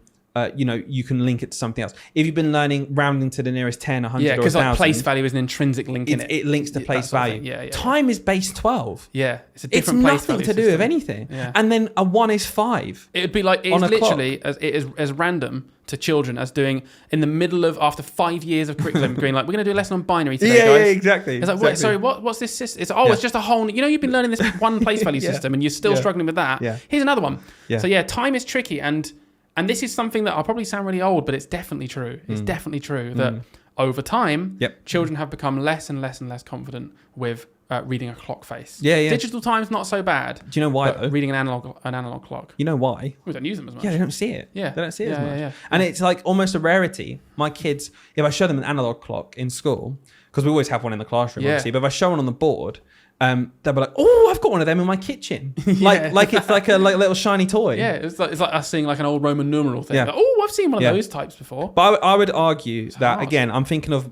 you can link it to something else. If you've been learning rounding to the nearest 10, 100, or 1,000. because like place value is an intrinsic link in it. It links to place value. Time is base 12. Yeah. It's a different place value. It's nothing to do with anything. Yeah. And then a 1 is 5. It would be like, it's literally as random to children as doing in the middle of, after 5 years of curriculum, going like, we're going to do a lesson on binary today, guys. Yeah, exactly. It's like, exactly. Wait, sorry, what's this system? It's just a whole, you've been learning this one place value system and you're still struggling with that. Yeah. Here's another one. Yeah. So time is tricky, and And this is something that I'll probably sound really old, but it's definitely true. It's definitely true that over time, children have become less and less and less confident with reading a clock face. Yeah. Digital time's not so bad. Do you know why, though? Reading an analog clock. You know why? We don't use them as much. Yeah, they don't see it. Yeah. They don't see it as much. Yeah. And it's like almost a rarity. My kids, if I show them an analog clock in school, because we always have one in the classroom, obviously, but if I show one on the board, they'll be like, "Oh, I've got one of them in my kitchen." Like it's like a little shiny toy. Yeah, it's like us seeing like an old Roman numeral thing. Yeah. Like, oh, I've seen one of those types before. But I would argue that, hard. again, I'm thinking of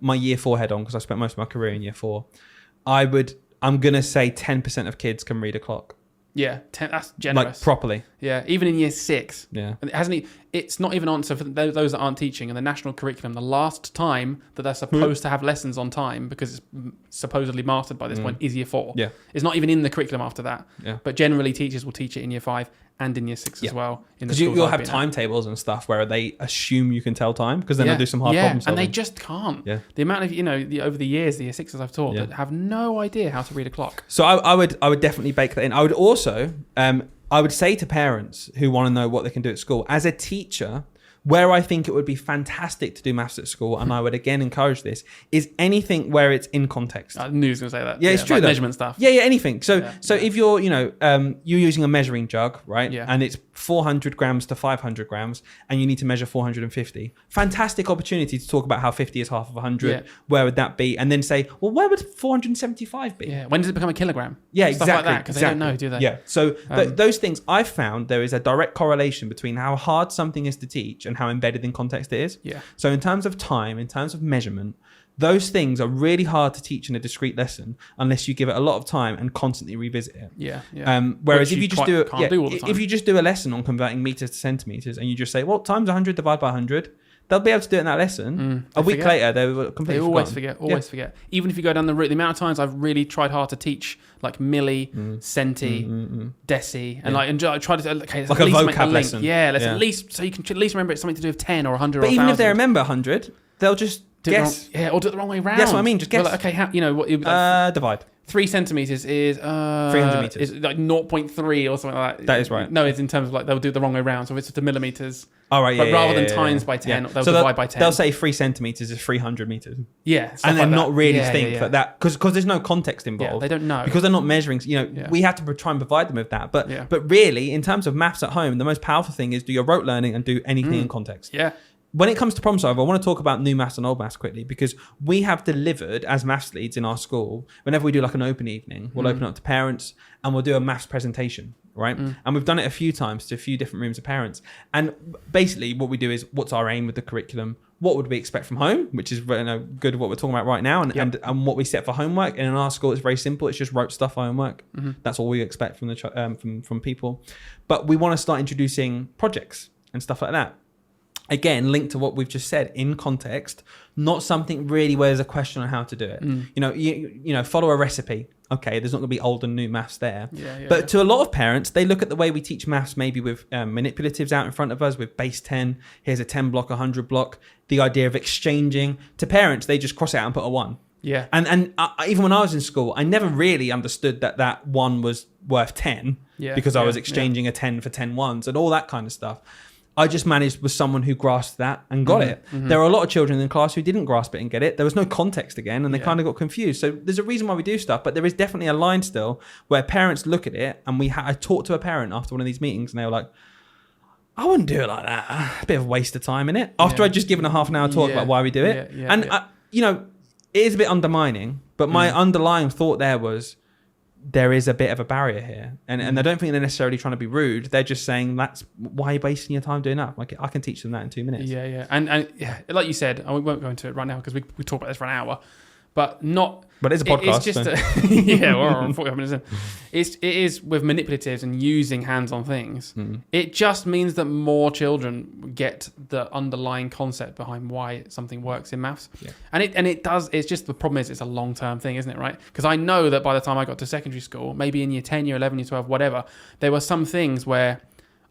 my year 4 head on, because I spent most of my career in year 4. I'm going to say 10% of kids can read a clock. Yeah, that's generous. Like, properly. Yeah, even in year 6. Yeah. And it's not even on, so for those that aren't teaching, in the national curriculum, the last time that they're supposed to have lessons on time, because it's supposedly mastered by this point, is year 4. Yeah. It's not even in the curriculum after that. Yeah. But generally, teachers will teach it in year 5 and in year 6 as well. Because you'll have timetables and stuff where they assume you can tell time, because then they'll do some hard problem solving. And they just can't. Yeah. The amount of, over the years, the year 6s I've taught that have no idea how to read a clock. So I would definitely bake that in. I would also, I would say to parents who want to know what they can do at school, as a teacher, where I think it would be fantastic to do maths at school, and I would again encourage this, is anything where it's in context. I knew he was going to say that. Yeah, it's true. Like measurement stuff. Yeah, anything. So if you're, you're using a measuring jug, right? Yeah. And it's 400 grams to 500 grams, and you need to measure 450. Fantastic opportunity to talk about how 50 is half of 100. Yeah. Where would that be? And then say, well, where would 475 be? Yeah. When does it become a kilogram? Yeah, Stuff exactly. like that, because they don't know, do they? Yeah. So those things, I've found there is a direct correlation between how hard something is to teach and how embedded in context it is. Yeah. So in terms of time, in terms of measurement, those things are really hard to teach in a discrete lesson unless you give it a lot of time and constantly revisit it. Yeah. Whereas if you just do all the time. if you just do a lesson on converting meters to centimeters, and you just say, well, times 100 divided by 100, they'll be able to do it in that lesson. A week later, they will completely always forgotten. forget. Even if you go down the route, the amount of times I've really tried hard to teach like milli, centi, deci, and try to like a vocab lesson. Yeah, at least so you can at least remember it's something to do with 10 or 100 but or 1,000. even if they remember 100, they'll just guess. Or do it the wrong way around. That's what I mean. Just guess. Well, okay, divide. 3 centimeters is 300 meters. Is like 0.3 or something like that. That is right. No, it's in terms of like they'll do it the wrong way around. So if it's to millimeters. All right, but rather than times by 10, they'll divide by 10. They'll say 3 centimeters is 300 meters. Yeah, and then not really think that because there's no context involved. Yeah, they don't know because they're not measuring. We have to try and provide them with that. But really, in terms of maths at home, the most powerful thing is do your rote learning and do anything in context. Yeah. When it comes to problem solving, I want to talk about new maths and old maths quickly, because we have delivered as maths leads in our school, whenever we do like an open evening, we'll open up to parents and we'll do a maths presentation, right? And we've done it a few times to a few different rooms of parents. And basically what we do is, what's our aim with the curriculum? What would we expect from home? Which is good what we're talking about right now, and what we set for homework. And in our school, it's very simple. It's just rote stuff for homework. That's all we expect from from people. But we want to start introducing projects and stuff like that. Again, linked to what we've just said, in context, not something really where there's a question on how to do it. You follow a recipe. Okay, there's not going to be old and new maths there. But to a lot of parents, they look at the way we teach maths, maybe with manipulatives out in front of us, with base 10. Here's a 10 block, 100 block. The idea of exchanging. To parents, they just cross it out and put a 1. Yeah. And even when I was in school, I never really understood that 1 was worth 10 because I was exchanging a 10 for 10 ones and all that kind of stuff. I just managed with someone who grasped that and got it. There are a lot of children in class who didn't grasp it and get it. There was no context again, and they kind of got confused. So there's a reason why we do stuff, but there is definitely a line still where parents look at it, and I talked to a parent after one of these meetings, and they were like, I wouldn't do it like that. A bit of a waste of time, innit? After I'd just given a half an hour talk about why we do it. It is a bit undermining, but my underlying thought there was, there is a bit of a barrier here, and I don't think they're necessarily trying to be rude. They're just saying, that's why you're wasting your time doing that. Like, I can teach them that in 2 minutes. And like you said, and we won't go into it right now because we talk about this for an hour, but it's a podcast. It's just we're 45 minutes in. It is with manipulatives and using hands-on things. It just means that more children get the underlying concept behind why something works in maths. And it does. It's just the problem is it's a long-term thing, isn't it? Right? Because I know that by the time I got to secondary school, maybe in year 10, year 11, year 12, whatever, there were some things where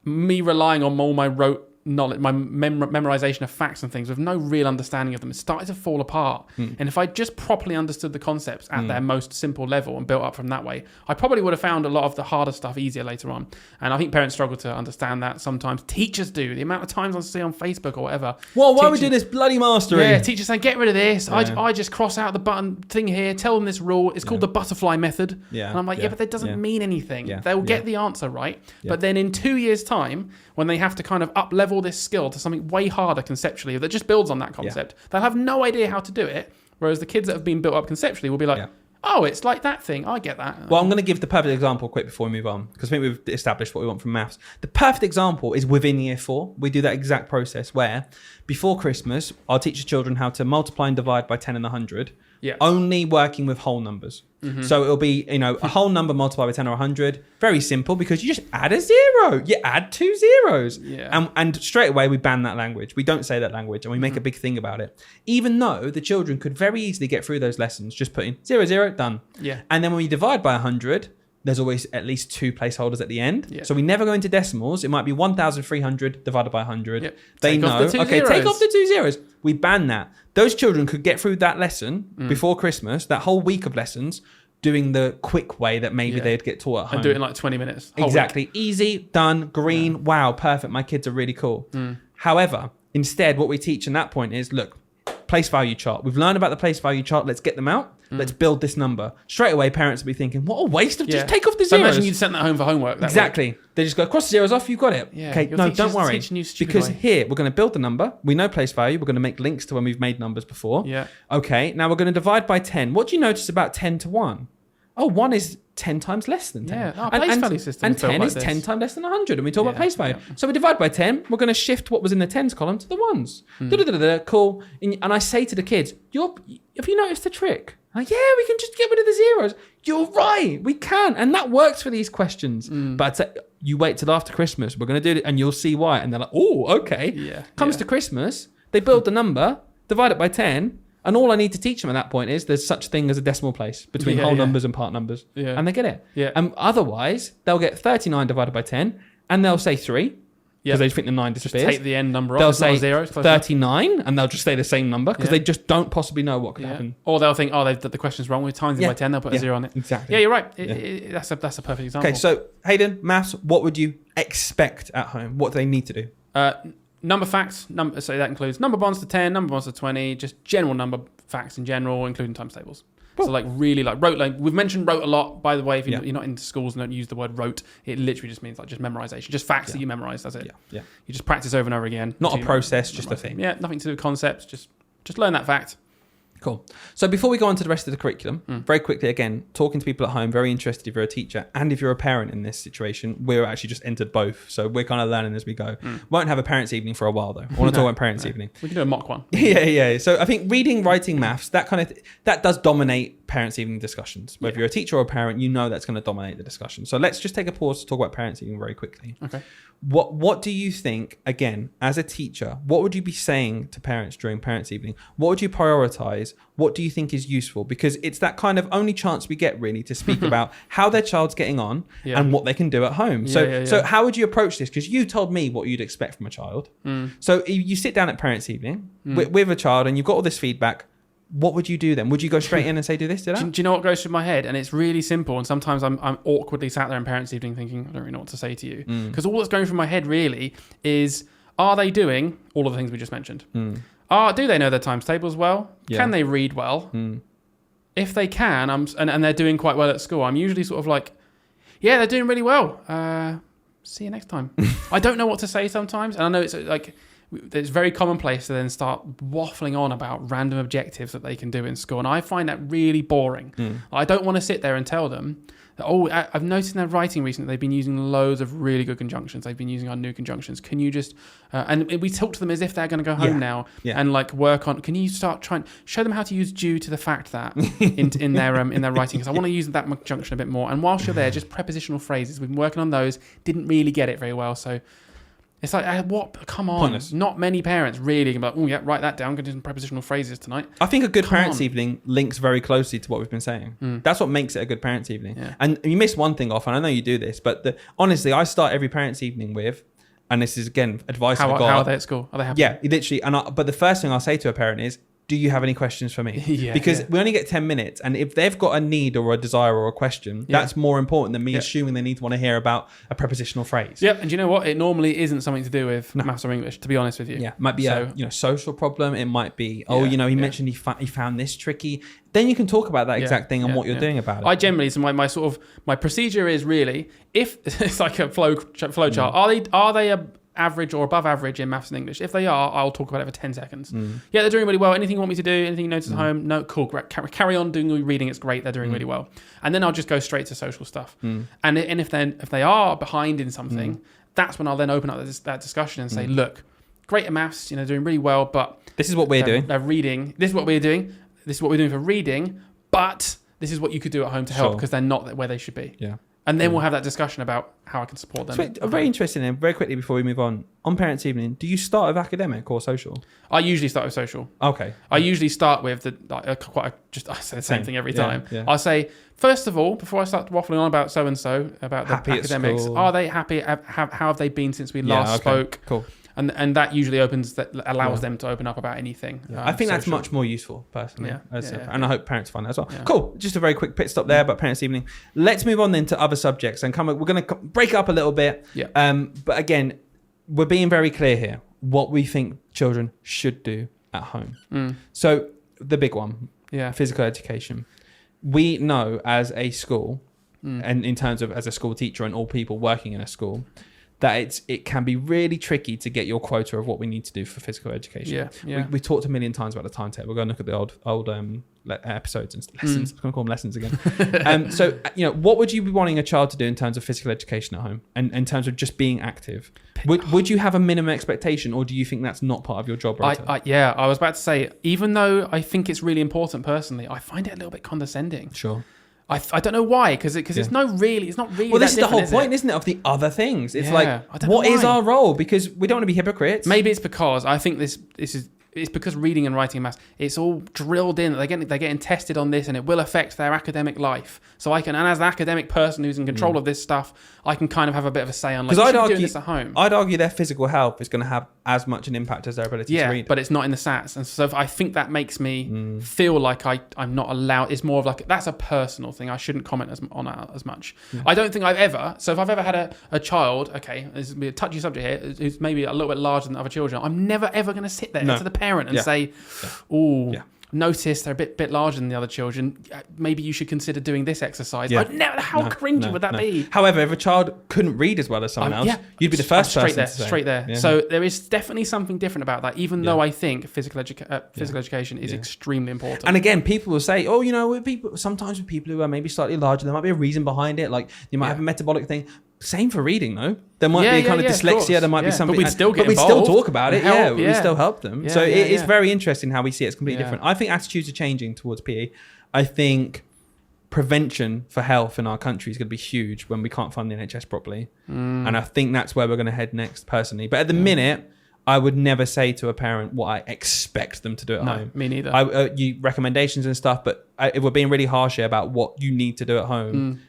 me relying on all my rote knowledge, my memorization of facts and things with no real understanding of them, it started to fall apart. And if I just properly understood the concepts at their most simple level and built up from that way, I probably would have found a lot of the harder stuff easier later on. And I think parents struggle to understand that sometimes. Teachers do. The amount of times I see on Facebook or whatever. Well, why are we doing this bloody mastery? Yeah, teachers saying, get rid of this. I just cross out the button thing here, tell them this rule. It's called the butterfly method. Yeah. And I'm like, but that doesn't mean anything. Yeah. They'll get the answer right. Yeah. But then in 2 years' time, when they have to kind of up-level this skill to something way harder conceptually that just builds on that concept, they'll have no idea how to do it. Whereas the kids that have been built up conceptually will be like, oh, it's like that thing. I get that. Well, I'm going to give the perfect example quick before we move on, because I think we've established what we want from maths. The perfect example is within year 4. We do that exact process where before Christmas, I'll teach the children how to multiply and divide by 10 and 100, only working with whole numbers. So it'll be, a whole number multiplied by 10 or 100. Very simple, because you just add a 0. You add 2 zeros. Yeah. And straight away, we ban that language. We don't say that language, and we make a big thing about it. Even though the children could very easily get through those lessons, just putting 0, 0, done. Yeah. And then when we divide by 100, there's always at least 2 placeholders at the end. Yeah. So we never go into decimals. It might be 1,300 divided by 100. Yep. They Take off know, the 2 okay, zeros. take off the 2 zeros. We ban that. Those children could get through that lesson before Christmas, that whole week of lessons, doing the quick way that maybe they'd get taught at home. And do it in like 20 minutes. Exactly. Easy, done, green. Wow, perfect. My kids are really cool. However, instead, what we teach in that point is, look, place value chart. We've learned about the place value chart. Let's get them out. Let's build this number. Straight away, parents will be thinking, what a waste of just take off the So zeros. imagine you'd sent that home for homework. Exactly. They just go, cross the zeros off, you've got it. Yeah, okay, your no, teacher's don't worry. teaching you stupid Because way. here, we're going to build the number. We know place value. We're going to make links to when we've made numbers before. Yeah. Okay, now we're going to divide by 10. What do you notice about 10 to 1? Oh, 1 is 10 times less than 10. Yeah, our place value system And is built 10 like is this. 10 times less than 100. And we talk about Yeah, place value. yeah. So we divide by 10. We're going to shift what was in the 10s column to the 1s. Cool. And I say to the kids, have you noticed the trick? Like, yeah, we can just get rid of the zeros. You're right. We can. And that works for these questions. But you wait till after Christmas. We're going to do it and you'll see why. And they're like, oh, okay. Yeah. Comes to Christmas, they build the number, divide it by 10. And all I need to teach them at that point is there's such thing as a decimal place between whole numbers and part numbers. Yeah. And they get it. Yeah. And otherwise, they'll get 39 divided by 10 and they'll say 3 because they think the 9 Just disappears. take the end number off. They'll It's not say a zero. It's close 39 and they'll just say the same number because Yeah. they just don't possibly know what could enough. happen. Or they'll think, the question's wrong. We've times it Yeah. by 10. They'll put a Yeah. 0 on it. Exactly. Yeah, you're right. That's a perfect example. Okay, so Hayden, maths, what would you expect at home? What do they need to do? Number facts. So that includes number bonds to 10, number bonds to 20, just general number facts in general, including times tables. Cool. So really wrote, we've mentioned wrote a lot, by the way. If you're not into schools and don't use the word wrote, it literally just means just memorization, just facts that you memorize. That's it. Yeah. You just practice over and over again. Not a until you process, just a memorize thing. it. Yeah, nothing to do with concepts. Just learn that fact. Cool. So before we go on to the rest of the curriculum, very quickly, again, talking to people at home, very interested if you're a teacher and if you're a parent in this situation. We're actually just entered both. So we're kind of learning as we go. Won't have a parents' evening for a while, though. I want to talk about parents' evening. We can do a mock one. Yeah. So I think reading, writing, maths, that does dominate parents' evening discussions. Whether you're a teacher or a parent, you know that's going to dominate the discussion. So let's just take a pause to talk about parents' evening very quickly. Okay. What do you think, again, as a teacher, what would you be saying to parents during parents' evening? What would you prioritize? What do you think is useful? Because it's that kind of only chance we get really to speak about how their child's getting on and what they can do at home. So how would you approach this? Because you told me what you'd expect from a child. So you sit down at parents' evening with a child and you've got all this feedback. What would you do then? Would you go straight in and say, do this, do that? Do you know what goes through my head? And it's really simple. And sometimes I'm awkwardly sat there in parents' evening thinking, I don't really know what to say to you. Because all that's going through my head really is, are they doing all of the things we just mentioned? Do they know their times tables well? Yeah. Can they read well? If they can, and they're doing quite well at school, I'm usually sort of like, yeah, they're doing really well. See you next time. I don't know what to say sometimes. And I know it's very commonplace to then start waffling on about random objectives that they can do in school. And I find that really boring. I don't want to sit there and tell them that, I've noticed in their writing recently, they've been using loads of really good conjunctions. They've been using our new conjunctions. Can you just, and we talk to them as if they're going to go home now and work on, can you start trying, show them how to use due to the fact that in their writing. Because I want to use that conjunction a bit more. And whilst you're there, just prepositional phrases. We've been working on those, didn't really get it very well. So it's like, what? Come on. Pointless. Not many parents really can be like, oh, yeah, write that down. I'm going to do some prepositional phrases tonight. I think a good parents' evening links very closely to what we've been saying. That's what makes it a good parents' evening. Yeah. And you missed one thing off, and I know you do this, but honestly, I start every parents' evening with, and this is again advice I got. How are they at school? Are they happy? Yeah, literally. But the first thing I'll say to a parent is, do you have any questions for me? Because we only get 10 minutes. And if they've got a need or a desire or a question, that's more important than me assuming they need to want to hear about a prepositional phrase. Yep. And you know what? It normally isn't something to do with maths or English, to be honest with you. Yeah. It might be a social problem. It might be, he mentioned he found this tricky. Then you can talk about that exact thing and what you're doing about it. I generally, so my procedure is really, if it's like a flow chart, are they a average or above average in maths and English? If they are, I'll talk about it for 10 seconds. Yeah, they're doing really well. Anything you want me to do? Anything you notice at home? No, cool. Carry on doing your reading. It's great. They're doing really well. And then I'll just go straight to social stuff. And if they are behind in something, that's when I'll then open up that discussion and say, look, great at maths, doing really well, but this is what we're doing. They're reading. This is what we're doing. This is what we're doing for reading, but this is what you could do at home to help because they're not where they should be. Yeah. And then we'll have that discussion about how I can support them. So, very interesting. And very quickly before we move on parents' evening, do you start with academic or social? I usually start with social. Okay. I usually start with I say the same thing every time. Yeah. I'll say, first of all, before I start waffling on about so and so about the academics, are they happy? How have they been since we last spoke? Cool. And that usually allows them to open up about anything. I think that's much more useful, personally. And I hope parents find that as well. Yeah. Cool. Just a very quick pit stop there about parents' evening. Let's move on then to other subjects. And we're going to break it up a little bit. Yeah. But again, we're being very clear here what we think children should do at home. So the big one, physical education. We know as a school, and in terms of as a school teacher and all people working in a school, that it can be really tricky to get your quota of what we need to do for physical education. We talked a million times about the timetable. We're going to look at the old episodes and lessons. I'm going to call them lessons again. So, what would you be wanting a child to do in terms of physical education at home and in terms of just being active? Would you have a minimum expectation, or do you think that's not part of your job? I was about to say, even though I think it's really important personally, I find it a little bit condescending. Sure. I don't know why, because it's not really. Well, this is the whole point, isn't it, of the other things? It's what is our role? Because we don't want to be hypocrites. Maybe it's because I think this is. It's because reading and writing and maths, it's all drilled in. They're getting tested on this, and it will affect their academic life. So and as an academic person who's in control of this stuff, I can kind of have a bit of a say on doing this at home. I'd argue their physical health is going to have as much an impact as their ability to read. Yeah, but it's not in the SATs, and so I think that makes me feel like I'm not allowed. It's more of that's a personal thing. I shouldn't comment on that as much. Yeah. I don't think I've ever. So if I've ever had a child, okay, this is a touchy subject here, who's maybe a little bit larger than other children, I'm never ever going to sit there to the parent and say, notice they're a bit larger than the other children. Maybe you should consider doing this exercise. How cringy would that be? However, if a child couldn't read as well as someone else, you'd be the first person to say. Straight there. Yeah. So there is definitely something different about that, even though I think physical education is extremely important. And again, people will say, sometimes with people who are maybe slightly larger, there might be a reason behind it. Like you might have a metabolic thing. Same for reading, though. There might be a kind of dyslexia. There might be something. But we'd still talk about it. We still help them. It's very interesting how we see it. It's completely different. I think attitudes are changing towards PE. I think prevention for health in our country is going to be huge when we can't fund the NHS properly. And I think that's where we're going to head next, personally. But at the minute, I would never say to a parent what I expect them to do at home. Me neither. You recommendations and stuff, but if we're being really harsh here about what you need to do at home,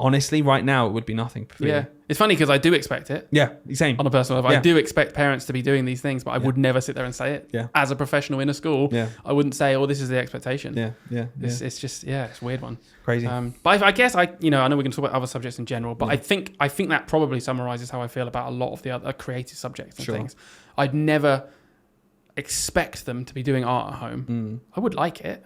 honestly, right now, it would be nothing. Yeah. It's funny because I do expect it. Yeah, same. On a personal level. I do expect parents to be doing these things, but I would never sit there and say it. Yeah. As a professional in a school, I wouldn't say, this is the expectation. Yeah. It's just, it's a weird one. Crazy. But I guess I know we can talk about other subjects in general, but I think that probably summarizes how I feel about a lot of the other creative subjects and things. I'd never expect them to be doing art at home. I would like it.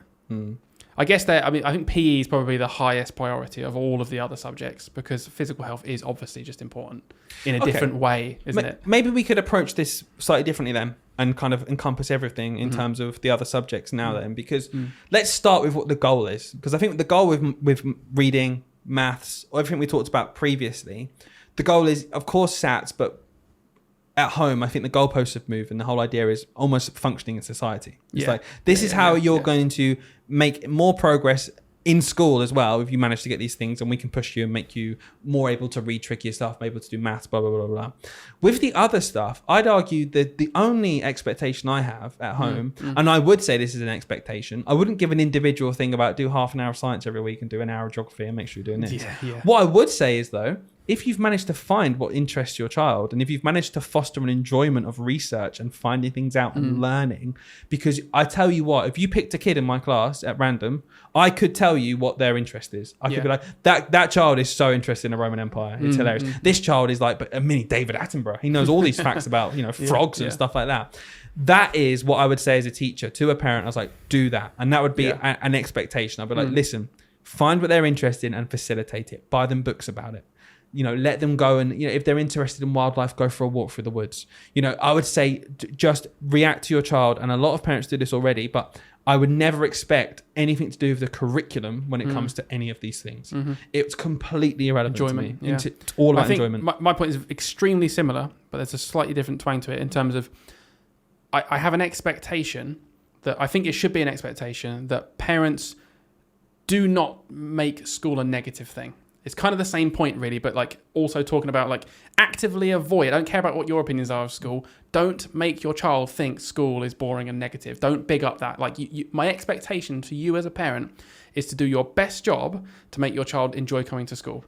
I guess I think PE is probably the highest priority of all of the other subjects because physical health is obviously just important in a different way, isn't it? Maybe we could approach this slightly differently then and kind of encompass everything in terms of the other subjects now then, because let's start with what the goal is. Because I think the goal with reading, maths, or everything we talked about previously, the goal is, of course, SATs, but at home, I think the goalposts have moved and the whole idea is almost functioning in society. It's this is how you're going to make more progress in school as well if you manage to get these things, and we can push you and make you more able to read trickier stuff, able to do maths, blah, blah, blah, blah. With the other stuff, I'd argue that the only expectation I have at home, and I would say this is an expectation, I wouldn't give an individual thing about do half an hour of science every week and do an hour of geography and make sure you're doing this. What I would say is, though, if you've managed to find what interests your child, and if you've managed to foster an enjoyment of research and finding things out and learning, because I tell you what, if you picked a kid in my class at random, I could tell you what their interest is. I could be like, that child is so interested in the Roman Empire. It's hilarious. This child is like a mini David Attenborough. He knows all these facts about, frogs and stuff like that. That is what I would say as a teacher to a parent. I was like, do that. And that would be an expectation. I'd be like, listen, find what they're interested in and facilitate it. Buy them books about it. Let them go and, if they're interested in wildlife, go for a walk through the woods. I would say just react to your child. And a lot of parents do this already, but I would never expect anything to do with the curriculum when it comes to any of these things. It's completely irrelevant enjoyment, to me. It's all about enjoyment. My point is extremely similar, but there's a slightly different twang to it in terms of I have an expectation that I think it should be an expectation that parents do not make school a negative thing. It's kind of the same point, really, but like also talking about like actively avoid. I don't care about what your opinions are of school. Don't make your child think school is boring and negative. Don't big up that. Like my expectation to you as a parent is to do your best job to make your child enjoy coming to school.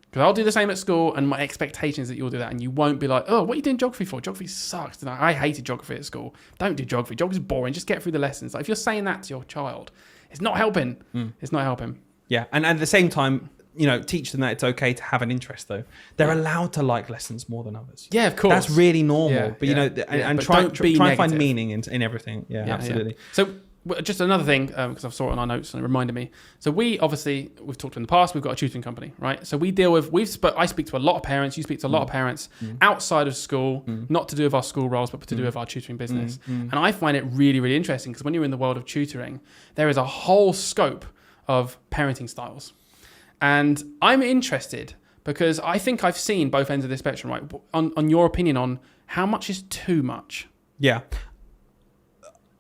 Because I'll do the same at school, and my expectation is that you'll do that, and you won't be like, oh, what are you doing geography for? Geography sucks. And I hated geography at school. Don't do geography. Geography's boring. Just get through the lessons. Like if you're saying that to your child, it's not helping. It's not helping. Yeah, and at the same time, teach them that it's okay to have an interest, though. They're allowed to like lessons more than others. Yeah, of course. That's really normal. Yeah, but, and try and find meaning in everything. Yeah, absolutely. Yeah. So just another thing, because I saw it on our notes and it reminded me. So we've talked in the past, we've got a tutoring company, right? So we deal with, I speak to a lot of parents, you speak to a lot of parents outside of school, not to do with our school roles, but to do with our tutoring business. And I find it really, really interesting because when you're in the world of tutoring, there is a whole scope of parenting styles. And I'm interested because I think I've seen both ends of the spectrum, right? On your opinion on how much is too much? Yeah.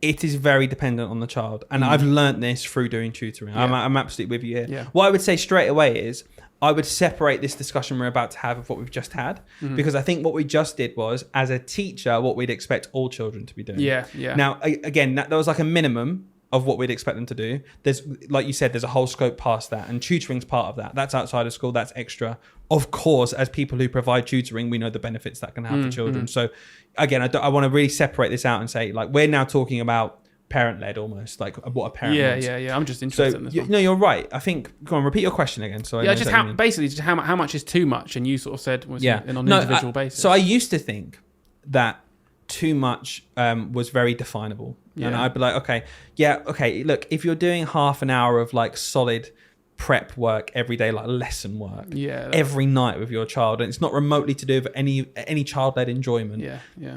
It is very dependent on the child. And I've learnt this through doing tutoring. Yeah. I'm absolutely with you here. Yeah. What I would say straight away is I would separate this discussion we're about to have of what we've just had. Because I think what we just did was, as a teacher, what we'd expect all children to be doing. Yeah. Now, again, that was like a minimum of what we'd expect them to do. There's, like you said, there's a whole scope past that, and tutoring's part of that. That's outside of school, that's extra. Of course, as people who provide tutoring, we know the benefits that can have for children. So again, I want to really separate this out and say, like, we're now talking about parent-led almost, like what a parent wants. Yeah. I'm just interested in this one. No, you're right. I think, go on, repeat your question again. So just how much is too much, and you sort of said on an individual basis. So I used to think that too much was very definable. Yeah. And I'd be like, okay, look, if you're doing half an hour of like solid prep work every day, like lesson work, every night with your child, and it's not remotely to do with any child-led enjoyment,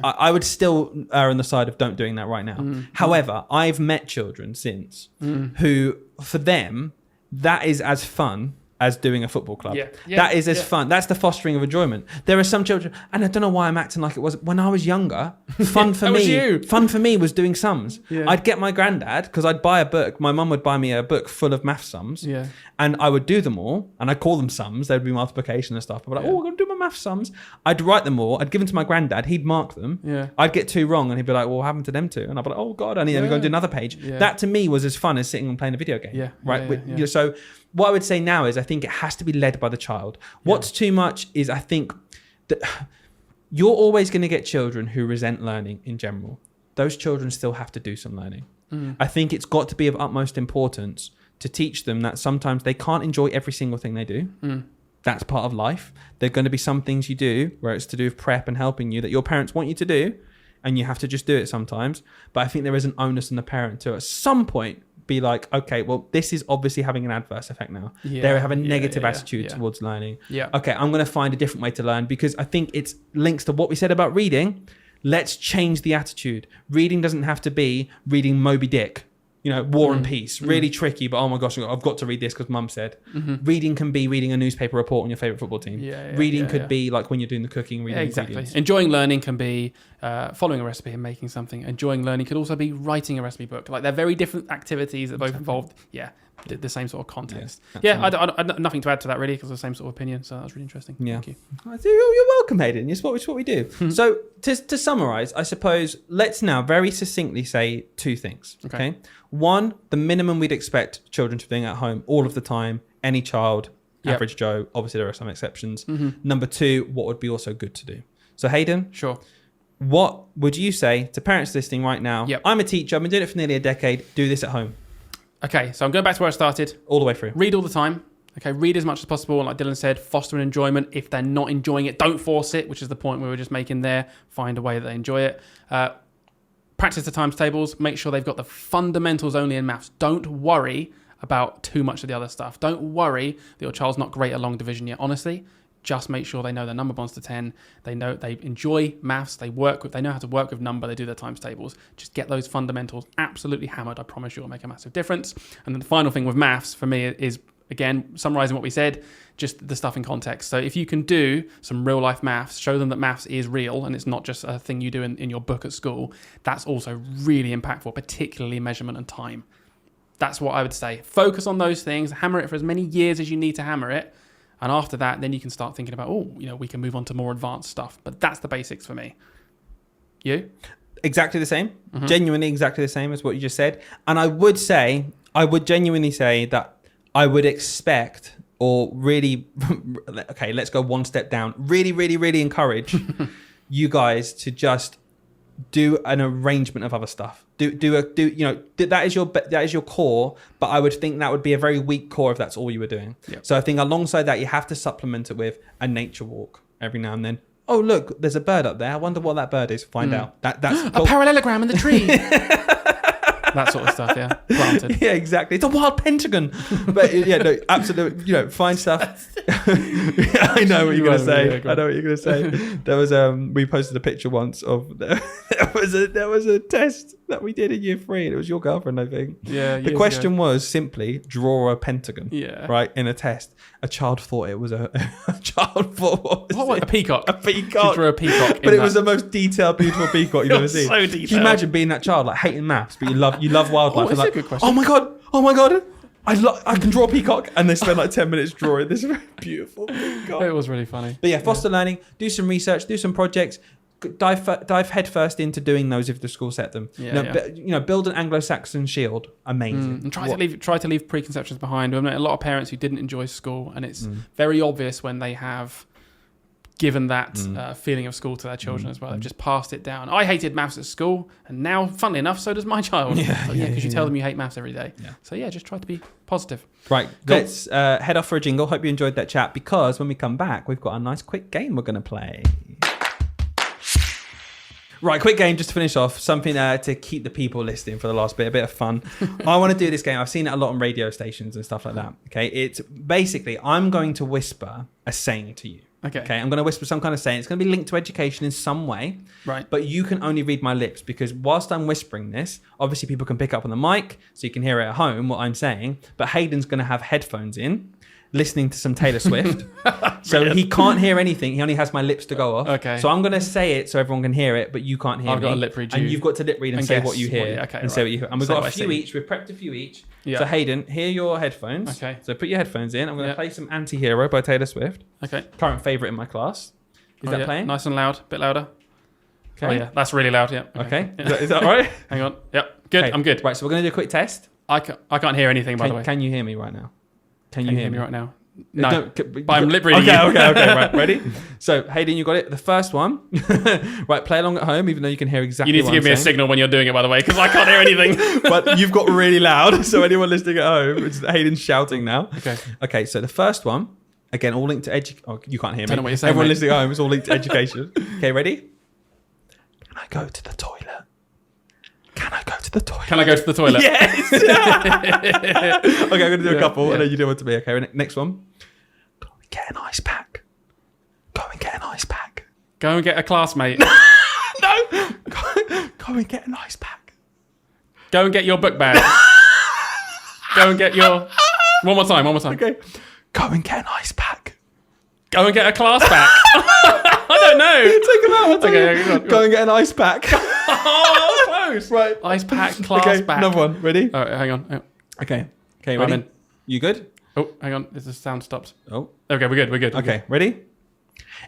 I would still err on the side of don't doing that right now. However, I've met children since who, for them, that is as fun as doing a football club. That is as fun. That's the fostering of enjoyment. There are some children, and I don't know why I'm acting like it was when I was younger. Fun for me was doing sums. I'd get my granddad, because I'd buy a book. My mum would buy me a book full of math sums, and I would do them all, and I'd call them sums. There'd be multiplication and stuff. I'd be like, I'm going to do my math sums. I'd write them all. I'd give them to my granddad. He'd mark them. I'd get 2 wrong, and he'd be like, well, what happened to them 2? And I'd be like, oh God, I need to go and do another page. That to me was as fun as sitting and playing a video game. So what I would say now is I think it has to be led by the child. What's too much is, I think that you're always going to get children who resent learning in general. Those children still have to do some learning. I think it's got to be of utmost importance to teach them that sometimes they can't enjoy every single thing they do. That's part of life. There are going to be some things you do where it's to do with prep and helping you that your parents want you to do, and you have to just do it sometimes. But I think there is an onus on the parent to, at some point, be like, okay, well, this is obviously having an adverse effect now. They have a negative attitude towards learning. Okay, I'm going to find a different way to learn, because I think it's links to what we said about reading. Let's change the attitude. Reading doesn't have to be reading Moby Dick, War and Peace. Really tricky, but oh my gosh, I've got to read this because mum said. Reading can be reading a newspaper report on your favourite football team. Reading could be like when you're doing the cooking, reading ingredients. Enjoying learning can be following a recipe and making something. Enjoying learning could also be writing a recipe book. Like, they're very different activities that both involved the same sort of context. I nothing to add to that really, because the same sort of opinion. So that was really interesting. Thank you. You're welcome, Hayden. It's what we do. So to summarise, I suppose let's now very succinctly say 2 things. Okay. 1, the minimum we'd expect children to be doing at home all of the time, any child, average Joe. Obviously, there are some exceptions. Number 2, what would be also good to do? So Hayden, Sure. what would you say to parents listening right now? Yep. I'm a teacher. I've been doing it for nearly a decade. Do this at home. Okay, so I'm going back to where I started. All the way through. Read all the time. Okay, read as much as possible. Like Dylan said, foster an enjoyment. If they're not enjoying it, don't force it, which is the point we were just making there. Find a way that they enjoy it. Practice the times tables. Make sure they've got the fundamentals only in maths. Don't worry about too much of the other stuff. Don't worry that your child's not great at long division yet. Honestly, just make sure they know their number bonds to 10. They know they enjoy maths. They know how to work with number. They do their times tables. Just get those fundamentals absolutely hammered. I promise you it'll make a massive difference. And then the final thing with maths for me is, again, summarizing what we said, just the stuff in context. So if you can do some real life maths, show them that maths is real and it's not just a thing you do in your book at school, that's also really impactful, particularly measurement and time. That's what I would say. Focus on those things, hammer it for as many years as you need to hammer it. And after that, then you can start thinking about, we can move on to more advanced stuff. But that's the basics for me. You? Exactly the same. Genuinely exactly the same as what you just said. And I would genuinely say that I would expect, or really, okay, let's go one step down. Really, really, really encourage you guys to just do an arrangement of other stuff. That is your core, but I would think that would be a very weak core if that's all you were doing. Yep. So I think alongside that, you have to supplement it with a nature walk every now and then. Oh, look, there's a bird up there. I wonder what that bird is. Find out. That's a parallelogram in the tree. That sort of stuff, yeah. Planted. Yeah, exactly. It's a wild pentagon. But yeah, no, absolutely. Find stuff. I know what you're going to say. I know what you're going to say. There was we posted a picture once of there was a test that we did in year 3, and it was your girlfriend, I think. Yeah. The question was simply draw a pentagon. Yeah. Right, in a test. A child thought it was a child thought what, a peacock. A peacock. She drew a peacock. But it was the most detailed, beautiful peacock you've ever seen. So detailed. Can you imagine being that child, like hating maths, but you love wildlife? That's like, a good question. Oh my god, I can draw a peacock, and they spend like 10 minutes drawing this very beautiful peacock. It was really funny. But yeah, foster learning, do some research, do some projects, dive headfirst into doing those if the school set them. Build an Anglo-Saxon shield. Amazing. And try to leave preconceptions behind. I mean, a lot of parents who didn't enjoy school, and it's very obvious when they have given that feeling of school to their children as well. They've just passed it down. I hated maths at school, and now, funnily enough, so does my child. Because you tell them you hate maths every day. Yeah. So just try to be positive. Right, cool. Let's head off for a jingle. Hope you enjoyed that chat, because when we come back, we've got a nice quick game we're going to play. Right, quick game just to finish off. Something to keep the people listening for the last bit. A bit of fun. I want to do this game. I've seen it a lot on radio stations and stuff like that. Okay, it's basically I'm going to whisper a saying to you. Okay, I'm going to whisper some kind of saying. It's going to be linked to education in some way. Right. But you can only read my lips, because whilst I'm whispering this, obviously people can pick up on the mic, so you can hear it at home what I'm saying. But Hayden's going to have headphones in, listening to some Taylor Swift. So he can't hear anything. He only has my lips to go off. Okay. So I'm going to say it so everyone can hear it, but you can't hear I've got to lip read you. And you've got to lip read and say what you hear. Say what you hear. And we've got a few each. We've prepped a few each. Yeah. So Hayden, hear your headphones. Okay. So put your headphones in. I'm going to play some Anti-Hero by Taylor Swift. Okay. Current favourite in my class. Is that playing? Nice and loud. Bit louder. Okay. Oh yeah, that's really loud. Yeah. Okay. Is that all right? Hang on. Yep. Good. Okay. I'm good. Right. So we're going to do a quick test. I can't hear anything, by the way. Can you hear me right now? Can you hear me right now? No, but I'm lip reading. Okay, right, ready? So, Hayden, you got it. The first one. Right, play along at home, even though you can hear exactly what I'm saying. You need to give me a signal when you're doing it, by the way, because I can't hear anything. But you've got really loud, so anyone listening at home, it's Hayden's shouting now. Okay, so the first one, again, all linked to education. Oh, you can't hear me. I don't know what you're saying, Everyone listening at home, it's all linked to education. Okay, ready? Can I go to the toilet? Can I go to the toilet? Can I go to the toilet? Yes! Okay, I'm going to do a couple, and then you do one to me. Okay, next one. Go and get an ice pack. Go and get an ice pack. Go and get a classmate. No! Go and get an ice pack. Go and get your book bag. Go and get your... One more time. Okay. Go and get an ice pack. Go and get a class pack. I don't know. Take them out. Okay, go and get an ice pack. Oh, close. Right. Ice pack, class pack. Another one. Ready? All right, hang on. Okay, ready? You good? Oh, hang on. The sound stopped. Oh. Okay, we're good. Okay, ready?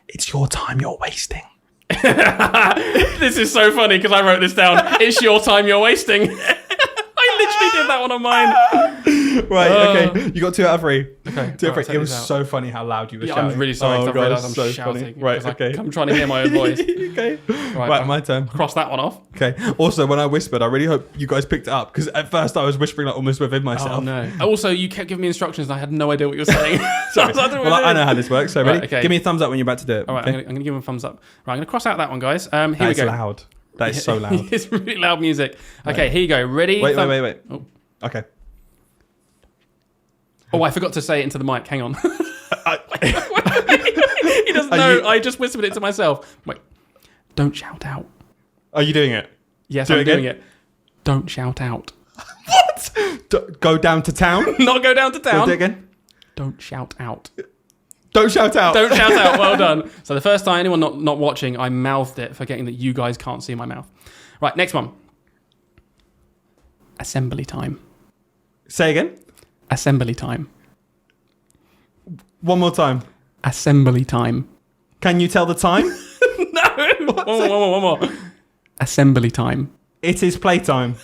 It's your time you're wasting. This is so funny because I wrote this down. It's your time you're wasting. I literally did that one on mine. Right, okay. You got 2 out of 3. Okay. 2 out of 3. check It was this out. so funny how loud you were Yeah, shouting. I'm really sorry because I realised I'm so shouting. funny. Right, 'cause okay. I'm trying to hear my own voice. Okay. Right, Right, my turn. Cross that one off. Okay. Also, when I whispered, I really hope you guys picked it up because at first I was whispering like almost within myself. Oh no. Also, you kept giving me instructions and I had no idea what you were saying. Sorry. Well, I know how this works. So ready? Right, okay. Give me a thumbs up when you're about to do it. All right, okay? I'm going to give him a thumbs up. Right, I'm going to cross out that one, guys. Here we That's go. loud. That is so loud. It's really loud music. Okay, here you go. Ready? Wait. Oh. Okay. Oh, I forgot to say it into the mic. Hang on. He doesn't Are know. you- I just whispered it to myself. Wait. Don't shout out. Are you doing it? Yes, Do I'm it doing again? it. Don't shout out. What? Go down to town? Not go down to Do town. it again? Don't shout out. Don't shout out. Don't shout out. Well done. So the first time anyone not watching, I mouthed it, forgetting that you guys can't see my mouth. Right, next one. Assembly time. Say again? Assembly time. One more time. Assembly time. Can you tell the time? No. One more. Assembly time. It is playtime.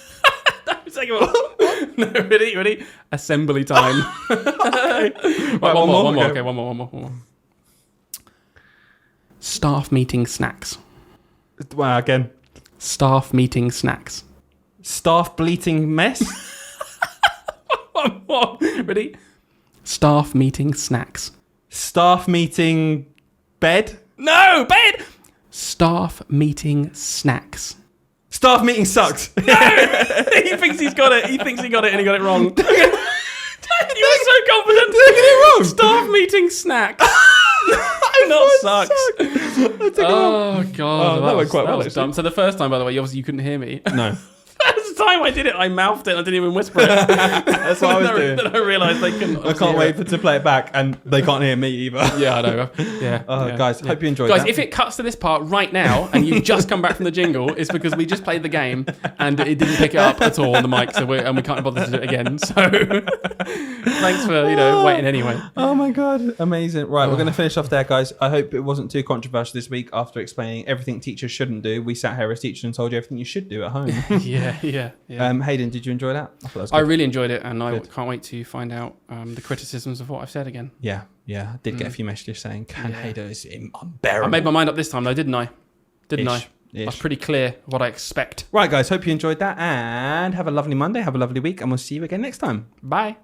Second one. No, ready? Assembly time. Right, one more. Okay, one more. Staff meeting snacks. Well, again. Staff meeting snacks. Staff bleating mess? One more. Ready? Staff meeting snacks. Staff meeting bed? No, bed. Staff meeting snacks. Staff meeting sucks. He thinks he's got it. He thinks he got it and he got it wrong. You were so confident. Did I get it wrong? Staff meeting snacks. Not sucks. Oh god, that went quite well, was dumb. So the first time, by the way, obviously you couldn't hear me. No. First time I did it, I mouthed it. And I didn't even whisper it. That's what I was doing. Then I realised they couldn't. I can't wait to play it back, and they can't hear me either. Yeah, I know. Yeah. Guys, hope you enjoyed Guys, that. if it cuts to this part right now and you've just come back from the jingle, it's because we just played the game and it didn't pick it up at all on the mic, so we can't bother to do it again. So thanks for waiting anyway. Oh my god, amazing! Right, we're going to finish off there, guys. I hope it wasn't too controversial this week. After explaining everything teachers shouldn't do, we sat here as teachers and told you everything you should do at home. Yeah. Hayden, did you enjoy that? I thought that was I good. really enjoyed it, and I Good. can't wait to find out the criticisms of what I've said again. Yeah. I did get a few messages saying, Hayden is unbearable. I made my mind up this time, though, didn't I? I Ish. was pretty clear what I expect. Right, guys, hope you enjoyed that, and have a lovely Monday, have a lovely week, and we'll see you again next time. Bye.